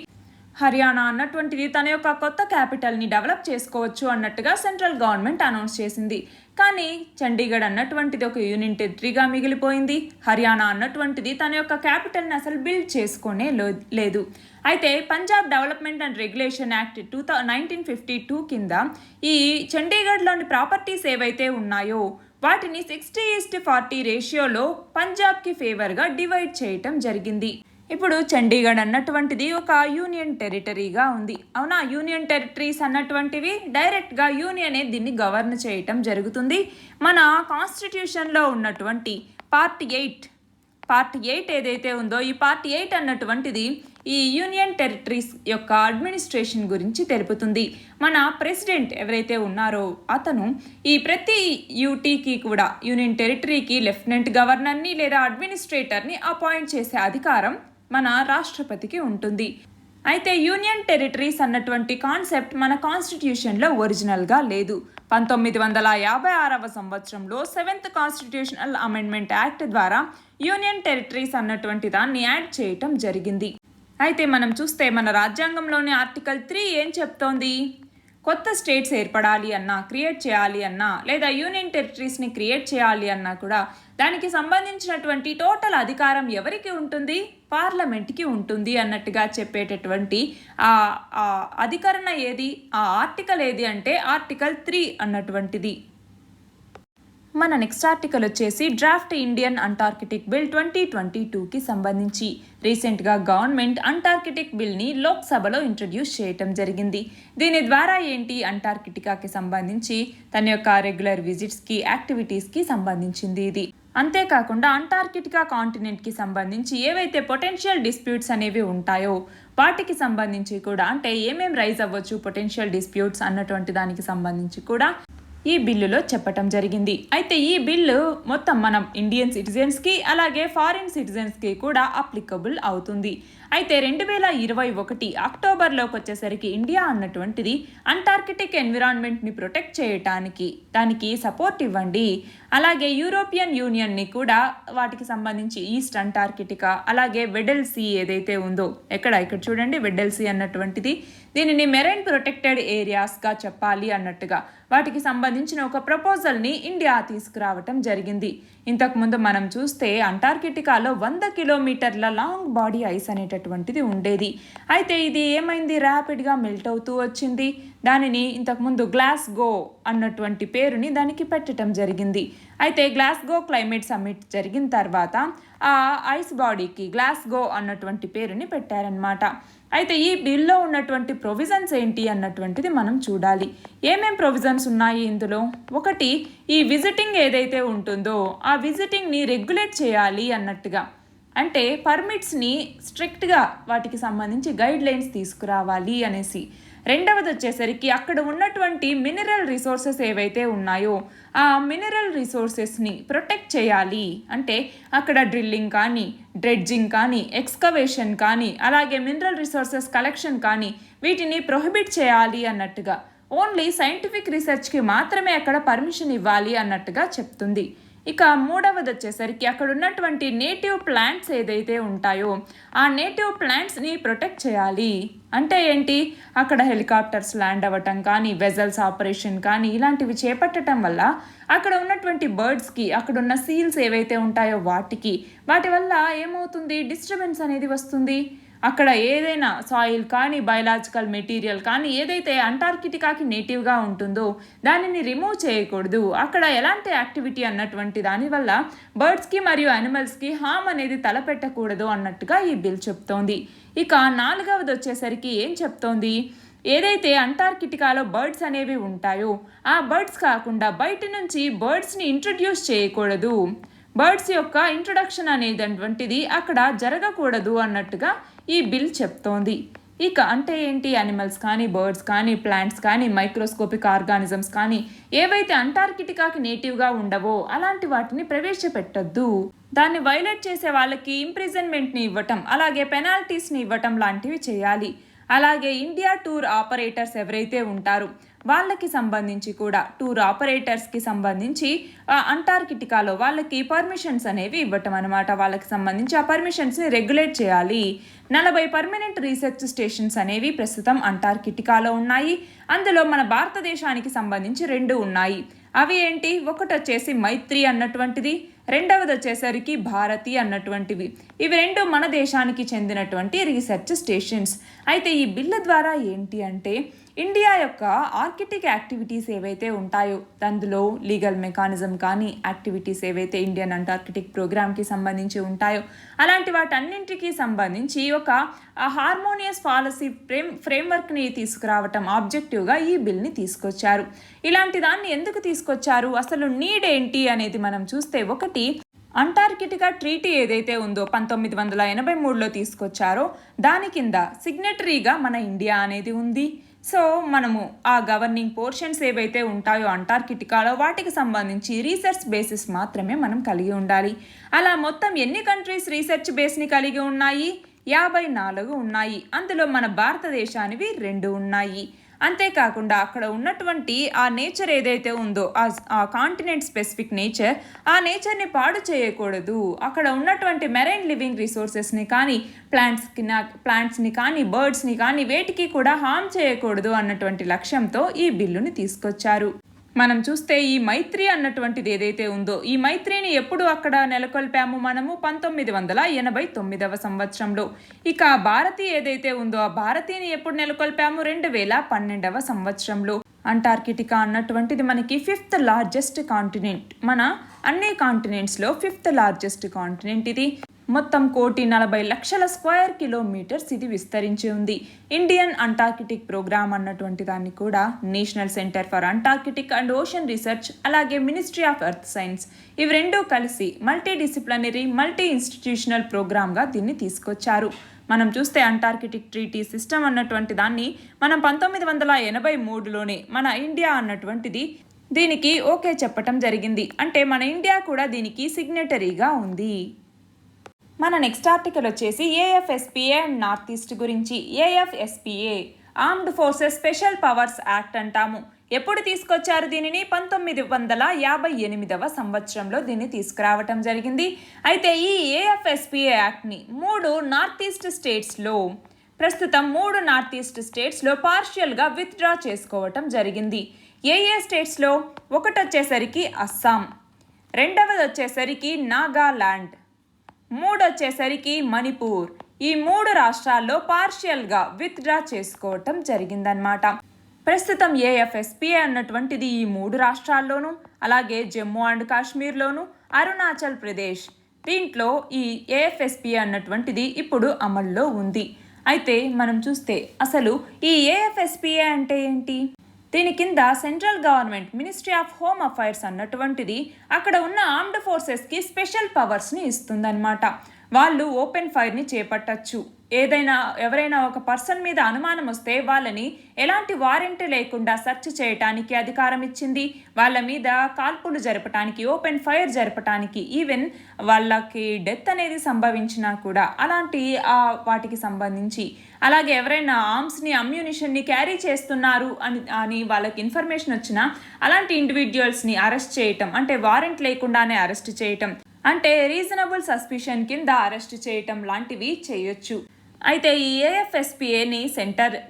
హర్యానా అన్నటువంటిది తన యొక్క కొత్త క్యాపిటల్ని డెవలప్ చేసుకోవచ్చు అన్నట్టుగా సెంట్రల్ గవర్నమెంట్ అనౌన్స్ చేసింది. కానీ చండీగఢ్ అన్నటువంటిది ఒక యూనియన్ టెరిటరీగా మిగిలిపోయింది. హర్యానా అన్నటువంటిది తన యొక్క క్యాపిటల్ని అసలు బిల్డ్ చేసుకోనే లేదు. అయితే Punjab development and regulation act 1952 కింద ఈ చండీగఢ్లోని ప్రాపర్టీస్ ఏవైతే ఉన్నాయో వాటిని 60:40 రేషియోలో పంజాబ్కి ఫేవర్గా డివైడ్ చేయటం జరిగింది. ఇప్పుడు చండీగఢ్ అన్నటువంటిది ఒక యూనియన్ టెరిటరీగా ఉంది. అవునా, యూనియన్ టెరిటరీస్ అన్నటువంటివి డైరెక్ట్గా యూనియనే దీన్ని గవర్న్ చేయటం జరుగుతుంది. మన కాన్స్టిట్యూషన్లో ఉన్నటువంటి పార్ట్ 8 ఏదైతే ఉందో ఈ పార్ట్ 8 అన్నటువంటిది ఈ యూనియన్ టెరిటరీస్ యొక్క అడ్మినిస్ట్రేషన్ గురించి తెలుపుతుంది. మన ప్రెసిడెంట్ ఎవరైతే ఉన్నారో అతను ఈ ప్రతి యూటీకి కూడా యూనియన్ టెరిటరీకి లెఫ్టినెంట్ గవర్నర్ని లేదా అడ్మినిస్ట్రేటర్ని అపాయింట్ చేసే అధికారం మన రాష్ట్రపతికి ఉంటుంది. అయితే యూనియన్ టెరిటరీస్ అన్నటువంటి కాన్సెప్ట్ మన కాన్స్టిట్యూషన్లో ఒరిజినల్గా లేదు. 1956వ సంవత్సరంలో 7th కాన్స్టిట్యూషనల్ అమెండ్మెంట్ యాక్ట్ ద్వారా యూనియన్ టెరిటరీస్ అన్నటువంటి దాన్ని యాడ్ చేయటం జరిగింది. అయితే మనం చూస్తే మన రాజ్యాంగంలోని ఆర్టికల్ 3 ఏం చెప్తోంది? కొత్త స్టేట్స్ ఏర్పడాలి అన్నా, క్రియేట్ చేయాలి అన్నా, లేదా యూనియన్ టెరిటరీస్ని క్రియేట్ చేయాలి అన్నా కూడా దానికి సంబంధించినటువంటి టోటల్ అధికారం ఎవరికి ఉంటుంది? పార్లమెంట్కి ఉంటుంది అన్నట్టుగా చెప్పేటటువంటి అధికరణ ఏది, ఆ ఆర్టికల్ ఏది అంటే ఆర్టికల్ 3 అన్నటువంటిది. మన నెక్స్ట్ ఆర్టికల్ వచ్చేసి డ్రాఫ్ట్ ఇండియన్ అంటార్కిటిక్ బిల్ 2022కి సంబంధించి రీసెంట్గా గవర్నమెంట్ అంటార్కిటిక్ బిల్ని లోక్సభలో ఇంట్రడ్యూస్ చేయటం జరిగింది. దీని ద్వారా ఏంటి, అంటార్కిటికాకి సంబంధించి తన యొక్క రెగ్యులర్ విజిట్స్కి యాక్టివిటీస్కి సంబంధించింది ఇది. అంతేకాకుండా అంటార్కిటికా కాంటినెంట్కి సంబంధించి ఏవైతే పొటెన్షియల్ డిస్ప్యూట్స్ అనేవి ఉంటాయో వాటికి సంబంధించి కూడా, అంటే ఏమేం రైజ్ అవ్వచ్చు పొటెన్షియల్ డిస్ప్యూట్స్ అన్నటువంటి దానికి సంబంధించి కూడా ఈ బిల్లులో చెప్పటం జరిగింది. అయితే ఈ బిల్లు మొత్తం మనం ఇండియన్ సిటిజన్స్కి అలాగే ఫారిన్ సిటిజన్స్కి కూడా అప్లికబుల్ అవుతుంది. అయితే 2021 అక్టోబర్లోకి వచ్చేసరికి ఇండియా అన్నటువంటిది అంటార్కిటిక్ ఎన్విరాన్మెంట్ని ప్రొటెక్ట్ చేయటానికి దానికి సపోర్ట్ ఇవ్వండి, అలాగే యూరోపియన్ యూనియన్ని కూడా వాటికి సంబంధించి ఈస్ట్ అంటార్కిటికా అలాగే వెడెల్ సీ ఏదైతే ఉందో ఇక్కడ చూడండి వెడెల్ సీ అన్నటువంటిది దీనిని మెరైన్ ప్రొటెక్టెడ్ ఏరియాస్గా చెప్పాలి అన్నట్టుగా వాటికి సంబంధించిన ఒక ప్రపోజల్ని ఇండియా తీసుకురావటం జరిగింది. ఇంతకుముందు మనం చూస్తే అంటార్కిటికాలో 100 కిలోమీటర్ల లాంగ్ బాడీ ఐస్ అనేటటువంటిది ఉండేది. అయితే ఇది ఏమైంది, ర్యాపిడ్గా మెల్ట్ అవుతూ వచ్చింది. దానిని ఇంతకుముందు గ్లాస్గో అన్నటువంటి పేరుని దానికి పెట్టడం జరిగింది. అయితే గ్లాస్గో క్లైమేట్ సమ్మిట్ జరిగిన తర్వాత ఆ ఐస్ బాడీకి గ్లాస్గో అన్నటువంటి పేరుని పెట్టారనమాట. అయితే ఈ బిల్లో ఉన్నటువంటి ప్రొవిజన్స్ ఏంటి అన్నటువంటిది మనం చూడాలి. ఏమేం ప్రొవిజన్స్ ఉన్నాయి ఇందులో? ఒకటి, ఈ విజిటింగ్ ఏదైతే ఉంటుందో ఆ విజిటింగ్ని రెగ్యులేట్ చేయాలి అన్నట్టుగా, అంటే పర్మిట్స్ని స్ట్రిక్ట్గా వాటికి సంబంధించి గైడ్ లైన్స్ తీసుకురావాలి అనేసి. రెండవది వచ్చేసరికి అక్కడ ఉన్నటువంటి మినరల్ రిసోర్సెస్ ఏవైతే ఉన్నాయో ఆ మినరల్ రిసోర్సెస్ని ప్రొటెక్ట్ చేయాలి, అంటే అక్కడ డ్రిల్లింగ్ కానీ డ్రెడ్జింగ్ కానీ ఎక్స్కవేషన్ కానీ అలాగే మినరల్ రిసోర్సెస్ కలెక్షన్ కానీ వీటిని ప్రొహిబిట్ చేయాలి అన్నట్టుగా, ఓన్లీ సైంటిఫిక్ రీసెర్చ్కి మాత్రమే అక్కడ పర్మిషన్ ఇవ్వాలి అన్నట్టుగా చెప్తుంది. ఇక మూడవది వచ్చేసరికి అక్కడ ఉన్నటువంటి నేటివ్ ప్లాంట్స్ ఏదైతే ఉంటాయో ఆ నేటివ్ ప్లాంట్స్ని ప్రొటెక్ట్ చేయాలి. అంటే ఏంటి, అక్కడ హెలికాప్టర్స్ ల్యాండ్ అవ్వటం కానీ వెజల్స్ ఆపరేషన్ కానీ ఇలాంటివి చేపట్టడం వల్ల అక్కడ ఉన్నటువంటి బర్డ్స్కి, అక్కడ ఉన్న సీల్స్ ఏవైతే ఉంటాయో వాటి వల్ల ఏమవుతుంది, డిస్టర్బెన్స్ అనేది వస్తుంది. అక్కడ ఏదైనా సాయిల్ కానీ బయలాజికల్ మెటీరియల్ కానీ ఏదైతే అంటార్కిటికాకి నేటివ్గా ఉంటుందో దానిని రిమూవ్ చేయకూడదు. అక్కడ ఎలాంటి యాక్టివిటీ అన్నటువంటి దానివల్ల బర్డ్స్కి మరియు యానిమల్స్కి హామ్ అనేది తలపెట్టకూడదు అన్నట్టుగా ఈ బిల్ చెప్తోంది. ఇక నాలుగవది వచ్చేసరికి ఏం చెప్తోంది, ఏదైతే అంటార్కిటికాలో బర్డ్స్ అనేవి ఉంటాయో ఆ బర్డ్స్ కాకుండా బయట నుంచి బర్డ్స్ని ఇంట్రడ్యూస్ చేయకూడదు, బర్డ్స్ యొక్క ఇంట్రొడక్షన్ అనేటువంటిది అక్కడ జరగకూడదు అన్నట్టుగా ఈ బిల్ చెప్తోంది. ఇక అంటే ఏంటి, యానిమల్స్ కానీ బర్డ్స్ కానీ ప్లాంట్స్ కానీ మైక్రోస్కోపిక్ ఆర్గానిజమ్స్ కానీ ఏవైతే అంటార్కిటికాకి నేటివ్గా ఉండవో అలాంటి వాటిని ప్రవేశపెట్టద్దు, దాన్ని వైలేట్ చేసే వాళ్ళకి ఇంప్రిజన్మెంట్ని ఇవ్వటం అలాగే పెనాల్టీస్ని ఇవ్వటం లాంటివి చేయాలి. అలాగే ఇండియా టూర్ ఆపరేటర్స్ ఎవరైతే ఉంటారో వాళ్ళకి సంబంధించి కూడా టూర్ ఆపరేటర్స్కి సంబంధించి అంటార్కిటికాలో వాళ్ళకి పర్మిషన్స్ అనేవి ఇవ్వటం అనమాట. వాళ్ళకి సంబంధించి ఆ పర్మిషన్స్ని రెగ్యులేట్ చేయాలి. 40 పర్మనెంట్ రీసెర్చ్ స్టేషన్స్ అనేవి ప్రస్తుతం అంటార్కిటికాలో ఉన్నాయి. అందులో మన భారతదేశానికి సంబంధించి 2 ఉన్నాయి. అవి ఏంటి, ఒకటి వచ్చేసి మైత్రి అన్నటువంటిది, రెండవది వచ్చేసరికి భారతి అన్నటువంటివి. ఇవి 2 మన దేశానికి చెందినటువంటి రీసెర్చ్ స్టేషన్స్. అయితే ఈ బిల్లు ద్వారా ఏంటి అంటే ఇండియా యొక్క ఆర్కిటిక్ యాక్టివిటీస్ ఏవైతే ఉంటాయో అందులో లీగల్ మెకానిజం కానీ యాక్టివిటీస్ ఏవైతే ఇండియన్ అంటార్కిటిక్ ప్రోగ్రామ్కి సంబంధించి ఉంటాయో అలాంటి వాటన్నింటికి సంబంధించి ఒక హార్మోనియస్ పాలసీ ఫ్రేమ్వర్క్ని తీసుకురావటం ఆబ్జెక్టివ్గా ఈ బిల్ని తీసుకొచ్చారు. ఇలాంటి దాన్ని ఎందుకు తీసుకొచ్చారు, అసలు నీడ్ ఏంటి అనేది మనం చూస్తే, ఒకటి అంటార్కిటికా ట్రీటీ ఏదైతే ఉందో 1983లో తీసుకొచ్చారో దాని కింద సిగ్నటరీగా మన ఇండియా అనేది ఉంది. సో మనము ఆ గవర్నింగ్ పోర్షన్స్ ఏవైతే ఉంటాయో అంటార్కిటికాలో వాటికి సంబంధించి రీసెర్చ్ బేసిస్ మాత్రమే మనం కలిగి ఉండాలి. అలా మొత్తం ఎన్ని కంట్రీస్ రీసెర్చ్ బేస్ని కలిగి ఉన్నాయి, 54 ఉన్నాయి. అందులో మన భారతదేశానివి 2 ఉన్నాయి. అంతేకాకుండా అక్కడ ఉన్నటువంటి ఆ నేచర్ ఏదైతే ఉందో ఆ కాంటినెంట్ స్పెసిఫిక్ నేచర్, ఆ నేచర్ని పాడు చేయకూడదు. అక్కడ ఉన్నటువంటి మెరైన్ లివింగ్ రిసోర్సెస్ని కానీ ప్లాంట్స్ని కానీ బర్డ్స్ని కానీ వేటికి కూడా హామ్ చేయకూడదు అన్నటువంటి లక్ష్యంతో ఈ బిల్లుని తీసుకొచ్చారు. మనం చూస్తే ఈ మైత్రి అన్నటువంటిది ఏదైతే ఉందో ఈ మైత్రిని ఎప్పుడు అక్కడ నెలకొల్పాము మనము 1989వ సంవత్సరంలో. ఇక భారతి ఏదైతే ఉందో ఆ భారతిని ఎప్పుడు నెలకొల్పాము 2012వ సంవత్సరంలో. అంటార్కిటికా అన్నటువంటిది మనకి 5th లార్జెస్ట్ కాంటినెంట్, మన అన్ని కాంటినెంట్స్లో 5th లార్జెస్ట్ కాంటినెంట్ ఇది. మొత్తం 1,40,00,000 స్క్వేర్ కిలోమీటర్స్ ఇది విస్తరించి ఉంది. ఇండియన్ అంటార్కిటిక్ ప్రోగ్రామ్ అన్నటువంటి దాన్ని కూడా national centre for Antarctic and ocean research అలాగే మినిస్ట్రీ ఆఫ్ ఎర్త్ సైన్స్ ఇవి 2 కలిసి మల్టీ డిసిప్లినరీ మల్టీ ఇన్స్టిట్యూషనల్ ప్రోగ్రామ్గా దీన్ని తీసుకొచ్చారు. మనం చూస్తే అంటార్కిటిక్ ట్రీటీ సిస్టమ్ అన్నటువంటి దాన్ని మనం 1983లోనే మన ఇండియా అన్నటువంటిది దీనికి ఓకే చెప్పటం జరిగింది. అంటే మన ఇండియా కూడా దీనికి సిగ్నటరీగా ఉంది. మన నెక్స్ట్ ఆర్టికల్ వచ్చేసి ఏఎఫ్ఎస్పిఏ అండ్ నార్త్ ఈస్ట్ గురించి. AFSPA armed forces special powers act అంటాము. ఎప్పుడు తీసుకొచ్చారు దీనిని, 1958వ సంవత్సరంలో దీన్ని తీసుకురావటం జరిగింది. అయితే ఈ ఏఎఫ్ఎస్పిఏ యాక్ట్ని 3 నార్త్ ఈస్ట్ స్టేట్స్లో ప్రస్తుతం 3 నార్త్ ఈస్ట్ స్టేట్స్లో పార్షియల్గా విత్డ్రా చేసుకోవటం జరిగింది. ఏ స్టేట్స్లో, ఒకటి వచ్చేసరికి అస్సాం, రెండవది వచ్చేసరికి నాగాలాండ్, 3 వచ్చేసరికి మణిపూర్. ఈ 3 రాష్ట్రాల్లో పార్షియల్గా విత్డ్రా చేసుకోవటం జరిగిందనమాట. ప్రస్తుతం ఏఎఫ్ఎస్పిఏ అన్నటువంటిది ఈ 3 రాష్ట్రాల్లోనూ అలాగే జమ్మూ అండ్ కాశ్మీర్లోను అరుణాచల్ ప్రదేశ్ దీంట్లో ఈ ఏఎఫ్ఎస్పిఏ అన్నటువంటిది ఇప్పుడు అమల్లో ఉంది. అయితే మనం చూస్తే అసలు ఈ ఏఎఫ్ఎస్పిఏ అంటే ఏంటి, దీని కింద central government ministry of home affairs అన్నటువంటిది అక్కడ ఉన్న ఆర్మ్డ్ ఫోర్సెస్కి స్పెషల్ పవర్స్ని ఇస్తుందన్నమాట. వాళ్ళు ఓపెన్ ఫైర్ని చేపట్టచ్చు. ఎవరైనా ఒక పర్సన్ మీద అనుమానం వస్తే వాళ్ళని ఎలాంటి వారెంట్ లేకుండా సెర్చ్ చేయటానికి అధికారం ఇచ్చింది. వాళ్ళ మీద కాల్పులు జరపటానికి, ఓపెన్ ఫైర్ జరపటానికి, ఈవెన్ వాళ్ళకి డెత్ అనేది సంభవించినా కూడా అలాంటి వాటికి సంబంధించి, అలాగే ఎవరైనా ఆర్మ్స్ని అమ్యూనిషన్ని క్యారీ చేస్తున్నారు అని వాళ్ళకి ఇన్ఫర్మేషన్ వచ్చినా అలాంటి ఇండివిజువల్స్ని అరెస్ట్ చేయటం, అంటే వారెంట్ లేకుండానే అరెస్ట్ చేయటం, అంటే రీజనబుల్ సస్పిషన్ కింద అరెస్ట్ చేయటం లాంటివి చేయొచ్చు. అయితే ఈ ఏఎఫ్ఎస్పిఏని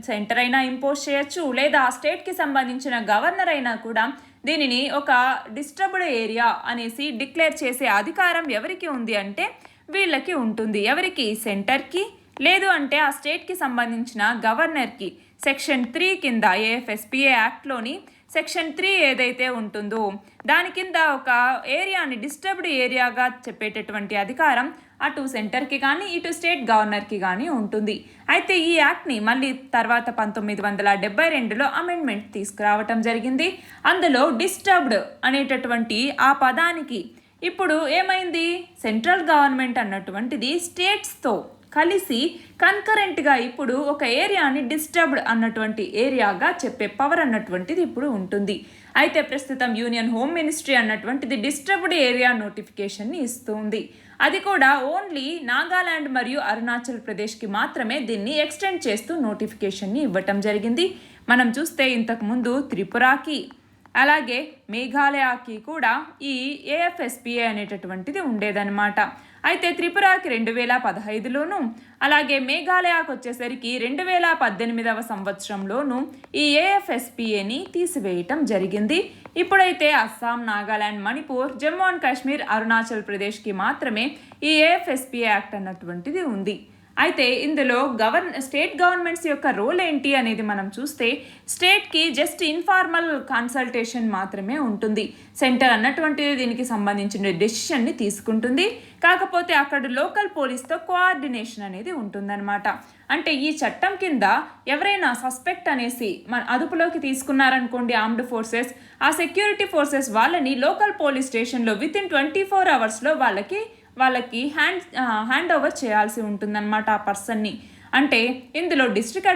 సెంటర్ అయినా ఇంపోజ్ చేయొచ్చు, లేదా ఆ స్టేట్కి సంబంధించిన గవర్నర్ అయినా కూడా దీనిని ఒక డిస్టర్బ్డ్ ఏరియా అనేసి డిక్లేర్ చేసే అధికారం ఎవరికి ఉంది అంటే వీళ్ళకి ఉంటుంది. ఎవరికి, సెంటర్కి, లేదు అంటే ఆ స్టేట్కి సంబంధించిన గవర్నర్కి. సెక్షన్ 3 కింద ఏఎఫ్ఎస్పిఏ యాక్ట్లోని సెక్షన్ 3 ఏదైతే ఉంటుందో దాని కింద ఒక ఏరియాని డిస్టర్బ్డ్ ఏరియాగా చెప్పేటటువంటి అధికారం అటు సెంటర్కి కానీ ఇటు స్టేట్ గవర్నర్కి కానీ ఉంటుంది. అయితే ఈ యాక్ట్ని మళ్ళీ తర్వాత 1972లో అమెండ్మెంట్ తీసుకురావటం జరిగింది. అందులో డిస్టర్బ్డ్ అనేటటువంటి ఆ పదానికి ఇప్పుడు ఏమైంది, సెంట్రల్ గవర్నమెంట్ అన్నటువంటిది స్టేట్స్తో కలిసి కన్కరెంట్గా ఇప్పుడు ఒక ఏరియాని డిస్టర్బ్డ్ అన్నటువంటి ఏరియాగా చెప్పే పవర్ అన్నటువంటిది ఇప్పుడు ఉంటుంది. అయితే ప్రస్తుతం యూనియన్ హోమ్ మినిస్ట్రీ అన్నటువంటిది డిస్టర్బ్డ్ ఏరియా నోటిఫికేషన్ని ఇస్తుంది. అది కూడా ఓన్లీ నాగాలాండ్ మరియు అరుణాచల్ ప్రదేశ్కి మాత్రమే దీన్ని ఎక్స్టెండ్ చేస్తూ నోటిఫికేషన్ని ఇవ్వటం జరిగింది. మనం చూస్తే ఇంతకుముందు త్రిపురకి అలాగే మేఘాలయకి కూడా ఈ ఏఎఫ్ఎస్పిఏ అనేటటువంటిది ఉండేదన్నమాట. అయితే త్రిపురకి 2015లోను అలాగే మేఘాలయకు వచ్చేసరికి 2018వ సంవత్సరంలోను ఈ ఏఎఫ్ఎస్పిఏని తీసివేయటం జరిగింది. ఇప్పుడైతే అస్సాం, నాగాలాండ్, మణిపూర్, జమ్మూ అండ్ కాశ్మీర్, అరుణాచల్ ప్రదేశ్కి మాత్రమే ఈ ఏఎఫ్ఎస్పిఏ యాక్ట్ అన్నటువంటిది ఉంది. అయితే ఇందులో స్టేట్ గవర్నమెంట్స్ యొక్క రోల్ ఏంటి అనేది మనం చూస్తే స్టేట్కి జస్ట్ ఇన్ఫార్మల్ కన్సల్టేషన్ మాత్రమే ఉంటుంది. సెంటర్ అన్నటువంటిది దీనికి సంబంధించిన డెసిషన్ని తీసుకుంటుంది. కాకపోతే అక్కడ లోకల్ పోలీస్తో కోఆర్డినేషన్ అనేది ఉంటుందన్నమాట. అంటే ఈ చట్టం కింద ఎవరైనా సస్పెక్ట్ అనేసి మన అదుపులోకి తీసుకున్నారనుకోండి ఆర్మ్డ్ ఫోర్సెస్, ఆ సెక్యూరిటీ ఫోర్సెస్ వాళ్ళని లోకల్ పోలీస్ స్టేషన్లో వితిన్ 24 అవర్స్లో వాళ్ళకి హ్యాండ్ ఓవర్ చేయాల్సి ఉంటుందన్నమాట ఆ పర్సన్ని. అంటే ఇందులో డిస్ట్రిక్ట్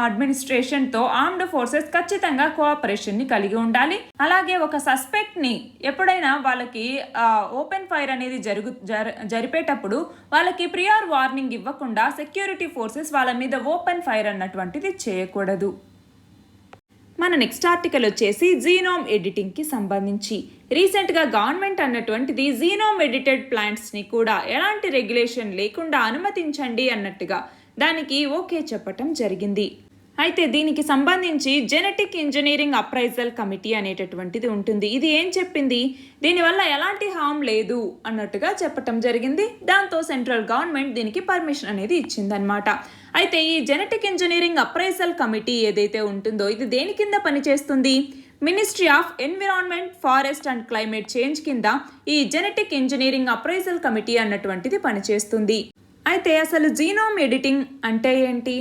అడ్మినిస్ట్రేషన్తో ఆర్మ్డ్ ఫోర్సెస్ ఖచ్చితంగా కోఆపరేషన్ని కలిగి ఉండాలి. అలాగే ఒక సస్పెక్ట్ని ఎప్పుడైనా వాళ్ళకి ఓపెన్ ఫైర్ అనేది జరిపేటప్పుడు వాళ్ళకి ప్రియర్ వార్నింగ్ ఇవ్వకుండా సెక్యూరిటీ ఫోర్సెస్ వాళ్ళ మీద ఓపెన్ ఫైర్ అన్నటువంటిది చేయకూడదు. మన నెక్స్ట్ ఆర్టికల్ వచ్చేసి జీనోమ్ ఎడిటింగ్కి సంబంధించి. రీసెంట్గా గవర్నమెంట్ అన్నటువంటిది జీనోమ్ ఎడిటెడ్ ప్లాంట్స్ని కూడా ఎలాంటి రెగ్యులేషన్ లేకుండా అనుమతించండి అన్నట్టుగా దానికి ఓకే చెప్పటం జరిగింది. అయితే దీనికి సంబంధించి జెనెటిక్ ఇంజనీరింగ్ అప్రైజల్ కమిటీ అనేటటువంటిది ఉంటుంది. ఇది ఏం చెప్పింది, దీనివల్ల ఎలాంటి హామ్ లేదు అన్నట్టుగా చెప్పటం జరిగింది. దాంతో సెంట్రల్ గవర్నమెంట్ దీనికి పర్మిషన్ అనేది ఇచ్చిందనమాట. అయితే ఈ జెనెటిక్ ఇంజనీరింగ్ అప్రైజల్ కమిటీ ఏదైతే ఉంటుందో ఇది దేని కింద పనిచేస్తుంది, ministry of environment, forest and climate change కింద ఈ జెనెటిక్ ఇంజనీరింగ్ అప్రైజల్ కమిటీ అన్నటువంటిది పనిచేస్తుంది. అయితే అసలు జీనోమ్ ఎడిటింగ్ అంటే ఏంటి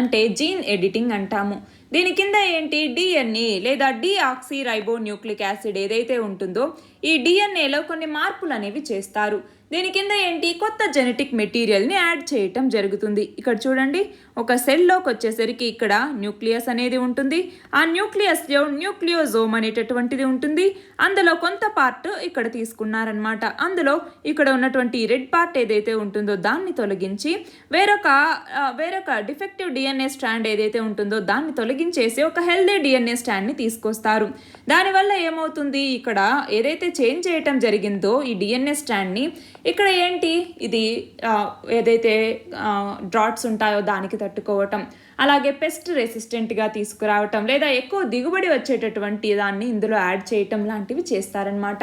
అంటే జీన్ ఎడిటింగ్ అంటాము. దీని కింద ఏంటి, డిఎన్ఏ లేదా డిఆక్సిరైబో న్యూక్లిక్ యాసిడ్ ఏదైతే ఉంటుందో ఈ డిఎన్ఏలో కొన్ని మార్పులు అనేవి చేస్తారు. దీని కింద ఏంటి, కొత్త జెనెటిక్ మెటీరియల్ని యాడ్ చేయటం జరుగుతుంది. ఇక్కడ చూడండి, ఒక సెల్లోకి వచ్చేసరికి ఇక్కడ న్యూక్లియస్ అనేది ఉంటుంది. ఆ న్యూక్లియస్లో న్యూక్లియోజోమ్ అనేటటువంటిది ఉంటుంది. అందులో కొంత పార్ట్ ఇక్కడ తీసుకున్నారనమాట. అందులో ఇక్కడ ఉన్నటువంటి రెడ్ పార్ట్ ఏదైతే ఉంటుందో దాన్ని తొలగించి వేరొక డిఫెక్టివ్ డిఎన్ఏ స్ట్రాండ్ ఏదైతే ఉంటుందో దాన్ని తొలగించేసి ఒక హెల్దీ డిఎన్ఏ స్ట్రాండ్ని తీసుకొస్తారు. దానివల్ల ఏమవుతుంది, ఇక్కడ ఏదైతే చేంజ్ చేయటం జరిగిందో ఈ డిఎన్ఏ స్ట్రాండ్ని ఇక్కడ ఏంటి, ఇది ఏదైతే డ్రాట్స్ ఉంటాయో దానికి తట్టుకోవటం, అలాగే పెస్ట్ రెసిస్టెంట్గా తీసుకురావటం లేదా ఎక్కువ దిగుబడి వచ్చేటటువంటి దాన్ని ఇందులో యాడ్ చేయటం లాంటివి చేస్తారనమాట.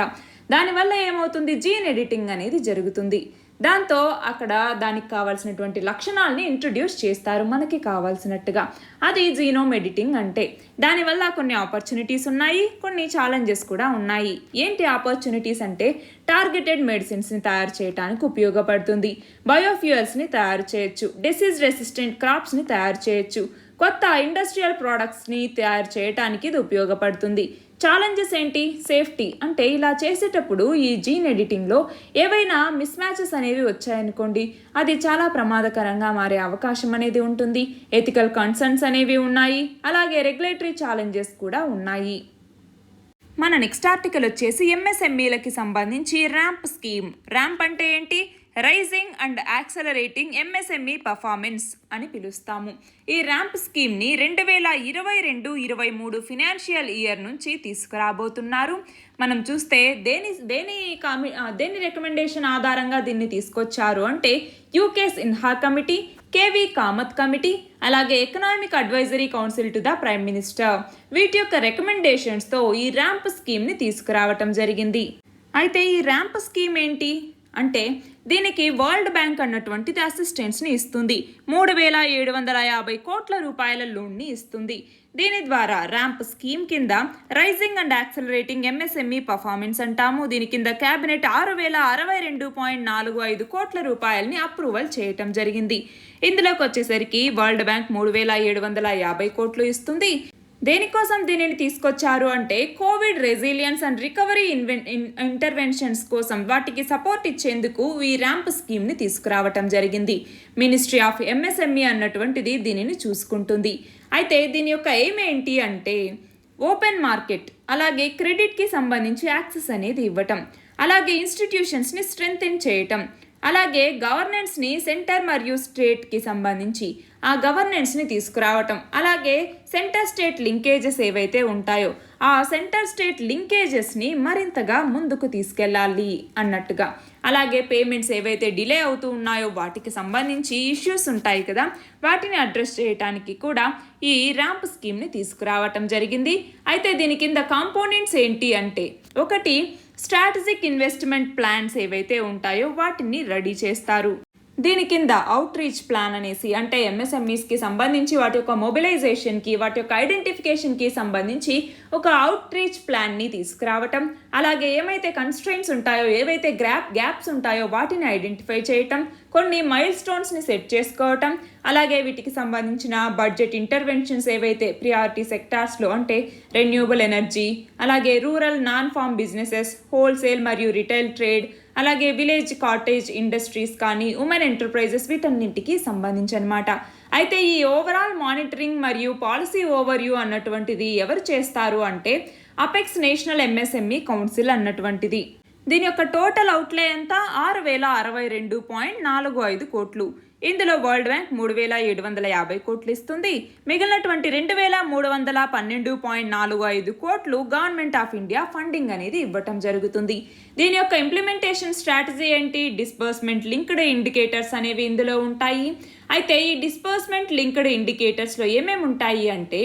దానివల్ల ఏమవుతుంది, జీన్ ఎడిటింగ్ అనేది జరుగుతుంది. దాంతో అక్కడ దానికి కావాల్సినటువంటి లక్షణాలని ఇంట్రడ్యూస్ చేస్తారు మనకి కావాల్సినట్టుగా. అది జీనోమ్ ఎడిటింగ్ అంటే. దానివల్ల కొన్ని ఆపర్చునిటీస్ ఉన్నాయి, కొన్ని ఛాలెంజెస్ కూడా ఉన్నాయి. ఏంటి ఆపర్చునిటీస్ అంటే, టార్గెటెడ్ మెడిసిన్స్ని తయారు చేయడానికి ఉపయోగపడుతుంది, బయోఫ్యూయల్స్ని తయారు చేయొచ్చు, డిసీజ్ రెసిస్టెంట్ క్రాప్స్ని తయారు చేయొచ్చు, కొత్త ఇండస్ట్రియల్ ప్రోడక్ట్స్ని తయారు చేయడానికి ఇది ఉపయోగపడుతుంది. ఛాలెంజెస్ ఏంటి, సేఫ్టీ. అంటే ఇలా చేసేటప్పుడు ఈ జీన్ ఎడిటింగ్లో ఏవైనా మిస్ మ్యాచెస్ అనేవి వచ్చాయనుకోండి అది చాలా ప్రమాదకరంగా మారే అవకాశం అనేది ఉంటుంది. ఎథికల్ కన్సర్న్స్ అనేవి ఉన్నాయి, అలాగే రెగ్యులేటరీ ఛాలెంజెస్ కూడా ఉన్నాయి. మన నెక్స్ట్ ఆర్టికల్ వచ్చేసి ఎంఎస్ఎంఈలకి సంబంధించి ర్యాంప్ స్కీమ్. ర్యాంప్ అంటే ఏంటి, raising and accelerating MSME performance అని పిలుస్తాము. ఈ ర్యాంప్ స్కీమ్ని 2022-23 ఫినాన్షియల్ ఇయర్ నుంచి తీసుకురాబోతున్నారు. మనం చూస్తే దేని రికమెండేషన్ ఆధారంగా దీన్ని తీసుకొచ్చారు అంటే UK Sinha committee, KV Kamath committee, అలాగే economic advisory council to the prime minister, వీటి యొక్క రికమెండేషన్స్తో ఈ ర్యాంప్ స్కీమ్ని తీసుకురావటం జరిగింది. అయితే ఈ ర్యాంప్ స్కీమ్ ఏంటి అంటే దీనికి వరల్డ్ బ్యాంక్ అన్నటువంటిది అసిస్టెన్స్ని ఇస్తుంది. 3,750 కోట్ల రూపాయల లోన్ని ఇస్తుంది. దీని ద్వారా ర్యాంప్ స్కీమ్ కింద raising and accelerating MSME performance అంటాము. దీని కింద క్యాబినెట్ 6,062.45 కోట్ల రూపాయలని అప్రూవల్ చేయటం జరిగింది. ఇందులోకి వచ్చేసరికి వరల్డ్ బ్యాంక్ 3,750 కోట్లు ఇస్తుంది. దేనికోసం దీనిని తీసుకొచ్చారు అంటే Covid resilience and recovery interventions కోసం వాటికి సపోర్ట్ ఇచ్చేందుకు ఈ ర్యాంప్ స్కీమ్ని తీసుకురావటం జరిగింది. మినిస్ట్రీ ఆఫ్ ఎంఎస్ఎంఈ అన్నటువంటిది దీనిని చూసుకుంటుంది. అయితే దీని యొక్క ఎయిమ్ ఏంటి అంటే ఓపెన్ మార్కెట్, అలాగే క్రెడిట్కి సంబంధించి యాక్సెస్ అనేది ఇవ్వటం, అలాగే ఇన్స్టిట్యూషన్స్ని స్ట్రెంగ్తెన్ చేయటం, అలాగే గవర్నెన్స్ని సెంటర్ మరియు స్టేట్కి సంబంధించి ఆ గవర్నెన్స్ని తీసుకురావటం, అలాగే సెంటర్ స్టేట్ లింకేజెస్ ఏవైతే ఉంటాయో ఆ సెంటర్ స్టేట్ లింకేజెస్ని మరింతగా ముందుకు తీసుకెళ్ళాలి అన్నట్టుగా, అలాగే పేమెంట్స్ ఏవైతే డిలే అవుతూ ఉన్నాయో వాటికి సంబంధించి ఇష్యూస్ ఉంటాయి కదా, వాటిని అడ్రస్ చేయడానికి కూడా ఈ ర్యాంప్ స్కీమ్ని తీసుకురావటం జరిగింది. అయితే దీని కింద కాంపోనెంట్స్ ఏంటి అంటే ఒకటి స్ట్రాటజిక్ ఇన్వెస్ట్మెంట్ ప్లాన్స్ ఏవైతే ఉంటాయో వాటిని రెడీ చేస్తారు. దీని కింద అవుట్ రీచ్ ప్లాన్ అనేసి అంటే ఎంఎస్ఎంఈస్కి సంబంధించి వాటి యొక్క మొబిలైజేషన్కి, వాటి యొక్క ఐడెంటిఫికేషన్కి సంబంధించి ఒక అవుట్ రీచ్ ప్లాన్ని తీసుకురావటం, అలాగే ఏమైతే కన్స్ట్రెయింట్స్ ఉంటాయో, ఏవైతే గ్యాప్స్ ఉంటాయో వాటిని ఐడెంటిఫై చేయటం, కొన్ని మైల్ స్టోన్స్ని సెట్ చేసుకోవటం, అలాగే వీటికి సంబంధించిన బడ్జెట్ ఇంటర్వెన్షన్స్ ఏవైతే ప్రియారిటీ సెక్టార్స్లో అంటే రెన్యూబుల్ ఎనర్జీ, అలాగే rural non farm businesses, wholesale మరియు రిటైల్ ట్రేడ్, అలాగే విలేజ్ కాటేజ్ ఇండస్ట్రీస్ కానీ ఉమెన్ ఎంటర్ప్రైజెస్ వీటన్నింటికి సంబంధించి అనమాట. అయితే ఈ ఓవరాల్ మానిటరింగ్ మరియు పాలసీ ఓవర్వ్యూ అన్నటువంటిది ఎవరు చేస్తారు అంటే అపెక్స్ నేషనల్ ఎంఎస్ఎంఈ కౌన్సిల్ అన్నటువంటిది. దీని యొక్క టోటల్ అవుట్లే ఎంత 6,062.45 కోట్లు. ఇందులో వరల్డ్ బ్యాంక్ 3,750 కోట్లు ఇస్తుంది. మిగిలినటువంటి 2,312.45 కోట్లు గవర్నమెంట్ ఆఫ్ ఇండియా ఫండింగ్ అనేది ఇవ్వటం జరుగుతుంది. దీని యొక్క ఇంప్లిమెంటేషన్ స్ట్రాటజీ ఏంటి? డిస్బర్స్మెంట్ లింక్డ్ ఇండికేటర్స్ అనేవి ఇందులో ఉంటాయి. అయితే ఈ డిస్బర్స్మెంట్ లింక్డ్ ఇండికేటర్స్లో ఏమేమి ఉంటాయి అంటే